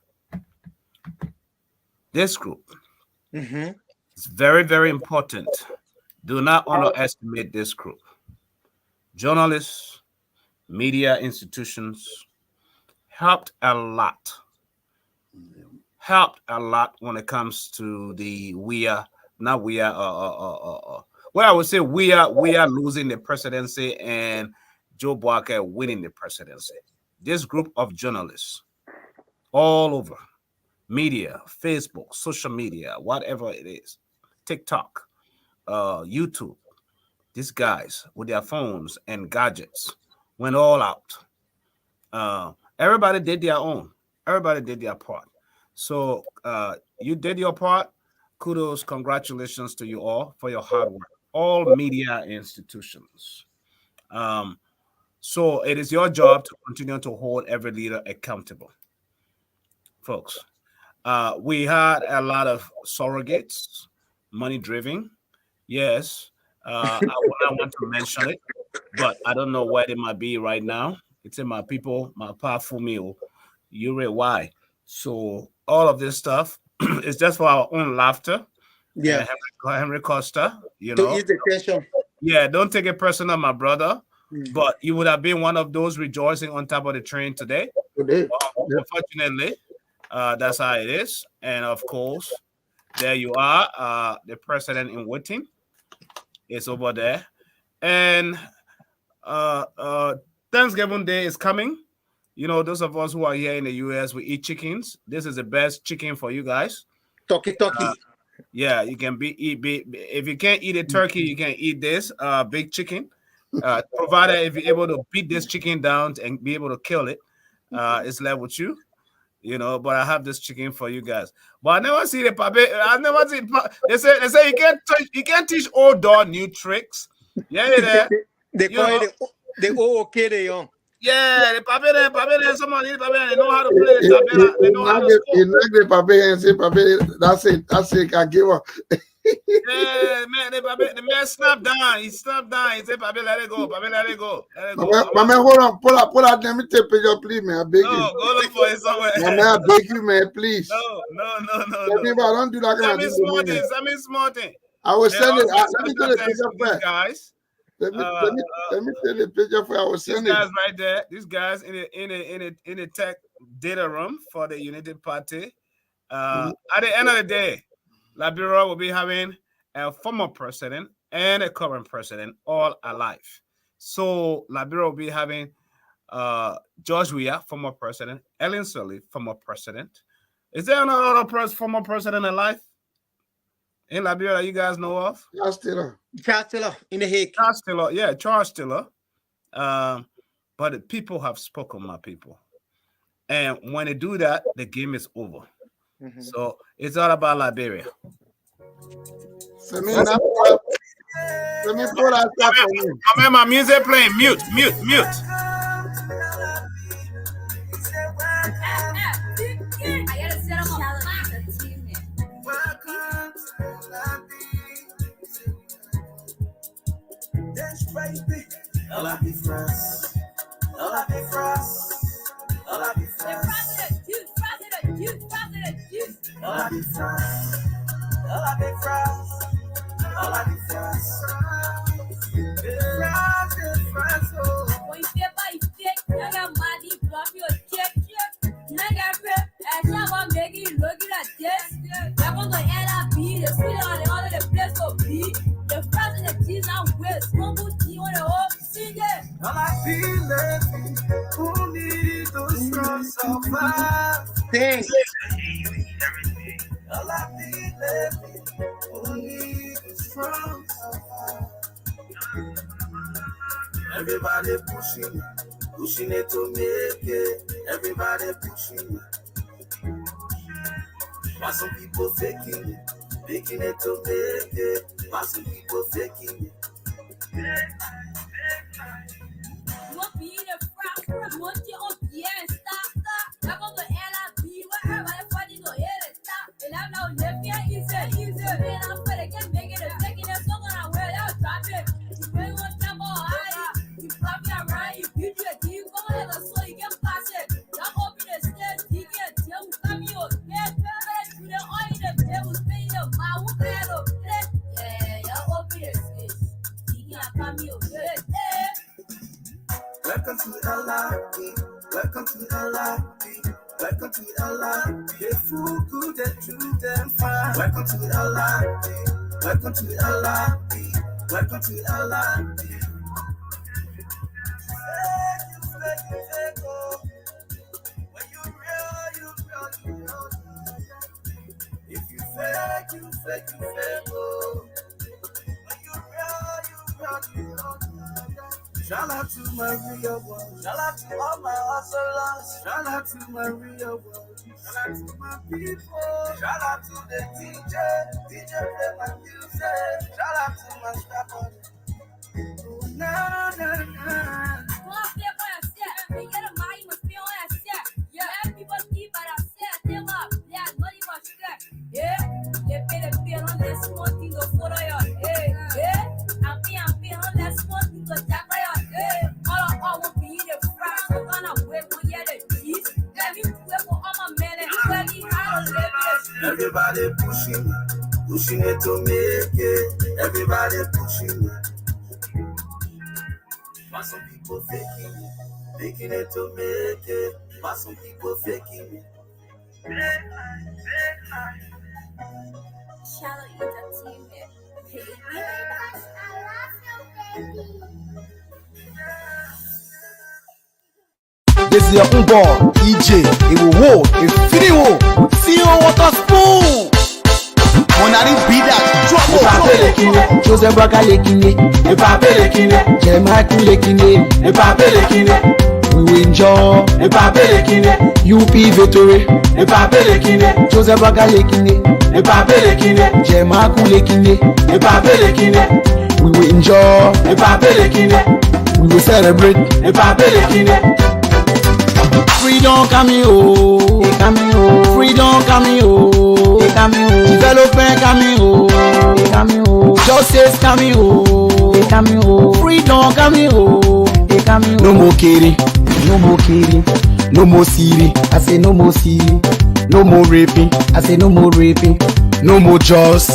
This group is very, very important. Do not underestimate this group. Journalists, media institutions helped a lot when it comes to the I would say we are losing the presidency and Joe Boakai winning the presidency. This group of journalists all over, media, Facebook, social media, whatever it is, TikTok, YouTube, these guys with their phones and gadgets went all out. Everybody did their own. Everybody did their part. So you did your part. Kudos, congratulations to you all for your hard work. All media institutions. So it is your job to continue to hold every leader accountable. Folks, we had a lot of surrogates, money driven. Yes, I want to mention it, but I don't know where they might be right now. It's in my people, my powerful meal. You read why. So all of this stuff is just for our own laughter. Yeah. Henry Costa, To ease the tension. Yeah, don't take it personal, my brother. But you would have been one of those rejoicing on top of the train today. Unfortunately, that's how it is. And of course, there you are. The president in waiting is over there. And Thanksgiving Day is coming. Those of us who are here in the US, we eat chickens. This is the best chicken for you guys. Turkey. Yeah, you can if you can't eat a turkey, you can eat this big chicken. Provided if you're able to beat this chicken down and be able to kill it, it's left with you. But I have this chicken for you guys. But I never see the puppet. I never see. They say you can't teach old dog new tricks. Yeah, they call it the okay they young. Yeah, the puppet, somebody they know how to play the tabela. They know how to score. The puppet and say puppet. That's it. I give up. Yeah, man, the man snapped down. He snapped down. He said, "Papi, let it go. Papi, let it go. Let it go." Man, hold on. Pull up. Let me take a picture, please, man. I beg you. No, go look for it somewhere. Man, I beg you, man, please. No. Don't do that. Send me small thing. I will send it. Let me take the picture first, guys. Let me take the picture for. I will send it. These guys right there. These guys in the tech data room for the United Party. At the end of the day, Liberia will be having a former president and a current president all alive. So Liberia will be having George Weah, former president, Ellen Sirleaf, former president. Is there another former president alive in Liberia that you guys know of? Charles Taylor in the Hague. Charles Taylor. But the people have spoken, my people. And when they do that, the game is over. So it's all about Liberia. Let me pull that stuff for you. Come my music playing. Mute. Everybody pushing it to make it. Everybody pushing it. But some people faking it to make it. But some people faking it. Welcome to Allah. They fool good and true them fine. Welcome to Allah. Welcome to Allah. Welcome to Allah. When you real, you real. If you fake, you fake. When you real, you real. Shout out to my real ones. Shout out to all my hustlers. Shout out to my real ones. Shout out to my people. Shout out to the DJ play my music. Shout out to my staff. Everybody pushing it to make it. Everybody pushing it. But some people faking it to make it. But some people faking it. Shallow entertainment, baby. I love you, baby. This is your own boy, EJ. It will hold, it feel hold. See you water spoon. On a beat that drop. Joseph Baka lekine, Epape lekine, Jemaiku lekine, Epape lekine. We will enjoy, Epape lekine, UP victory, Epape lekine, Joseph Baka lekine, Epape lekine, Jemaiku lekine, Epape lekine. We will enjoy, Epape lekine. We will celebrate, Epape lekine. Freedom cameo, freedom cameo, development cameo, justice cameo, freedom cameo. No more kidding, no more stealing. I say no more stealing, no more raping. I say no more raping, no more jaws,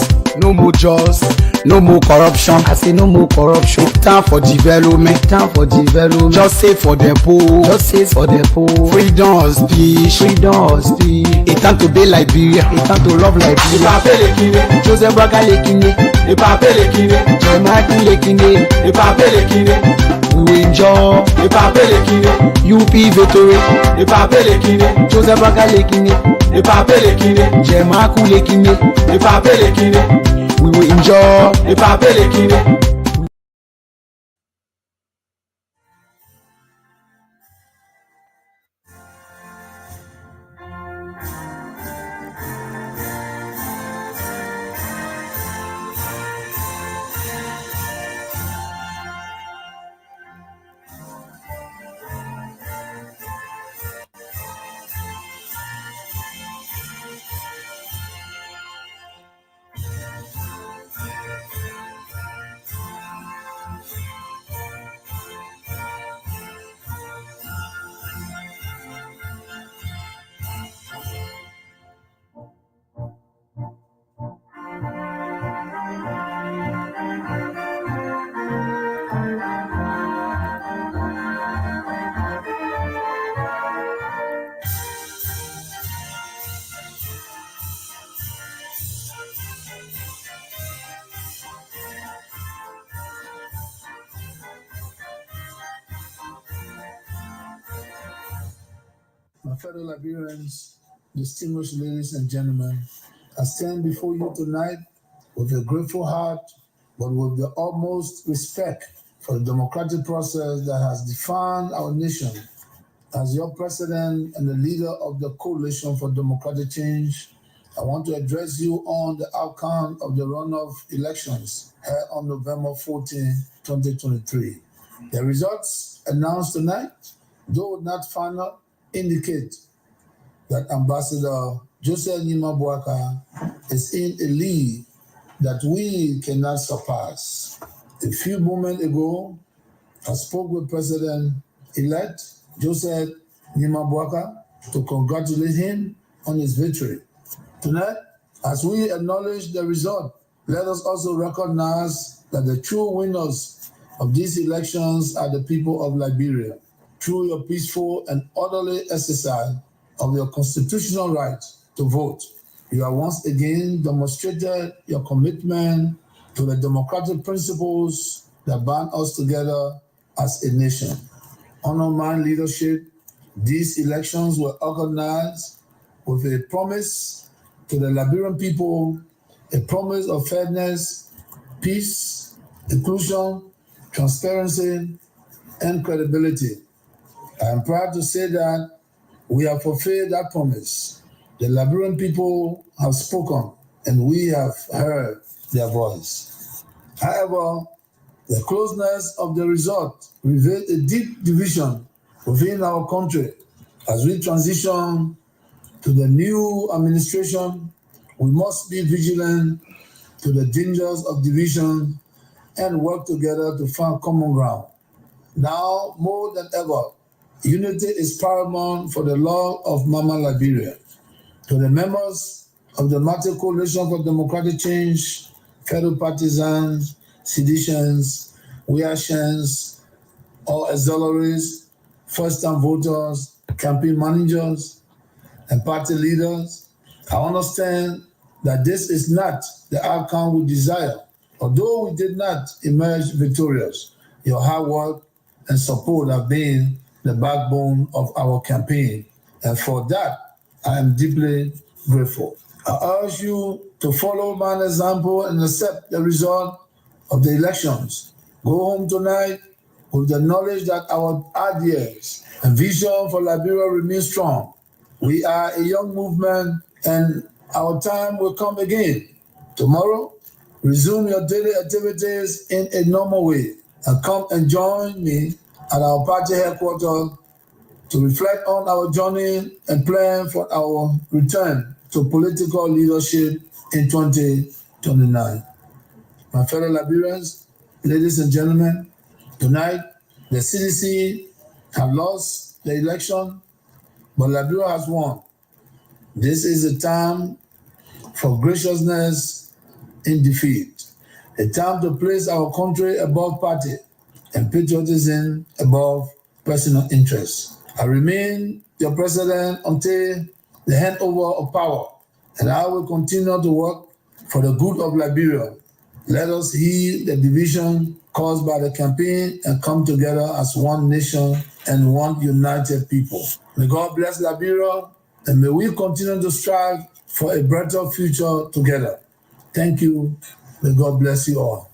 No more corruption. I say no more corruption. Time for development. Time for development. Just say for the poor. Just say for the poor. Freedom of speech. Freedom of speech. A time to be Liberia. A time to love Liberia. Ipape lekine, Joseph Braga lekine. ipape lekine, Jemaiku lekine. ipape lekine, We will enjoy. ipape lekine, UP victory. ipape lekine, Joseph Braga lekine. ipape lekine, Jemaiku lekine. ipape lekine, We will enjoy. ipape lekine. My fellow Liberians, distinguished ladies and gentlemen, I stand before you tonight with a grateful heart, but with the utmost respect for the democratic process that has defined our nation. As your president and the leader of the Coalition for Democratic Change, I want to address you on the outcome of the runoff elections held on November 14, 2023. The results announced tonight, though not final, indicate that Ambassador Joseph Nyimabuaka is in a league that we cannot surpass. A few moments ago, I spoke with President-elect Joseph Nyimabuaka to congratulate him on his victory. Tonight, as we acknowledge the result, let us also recognize that the true winners of these elections are the people of Liberia. Through your peaceful and orderly exercise of your constitutional right to vote, you have once again demonstrated your commitment to the democratic principles that bind us together as a nation. Under my leadership, these elections were organized with a promise to the Liberian people, a promise of fairness, peace, inclusion, transparency, and credibility. I am proud to say that we have fulfilled that promise. The Liberian people have spoken and we have heard their voice. However, the closeness of the result revealed a deep division within our country. As we transition to the new administration, we must be vigilant to the dangers of division and work together to find common ground. Now, more than ever, unity is paramount for the love of Mama Liberia. To the members of the Multi Coalition for Democratic Change, fellow partisans, seditions, Weashans, all auxiliaries, first-time voters, campaign managers, and party leaders, I understand that this is not the outcome we desire. Although we did not emerge victorious, your hard work and support have been the backbone of our campaign, and for that, I am deeply grateful. I urge you to follow my example and accept the result of the elections. Go home tonight with the knowledge that our ideas and vision for Liberia remain strong. We are a young movement and our time will come again. Tomorrow, resume your daily activities in a normal way and come and join me at our party headquarters to reflect on our journey and plan for our return to political leadership in 2029. My fellow Liberians, ladies and gentlemen, tonight the CDC have lost the election, but Liberia has won. This is a time for graciousness in defeat. A time to place our country above party and patriotism above personal interests. I remain your president until the handover of power, and I will continue to work for the good of Liberia. Let us heal the division caused by the campaign and come together as one nation and one united people. May God bless Liberia, and may we continue to strive for a better future together. Thank you. May God bless you all.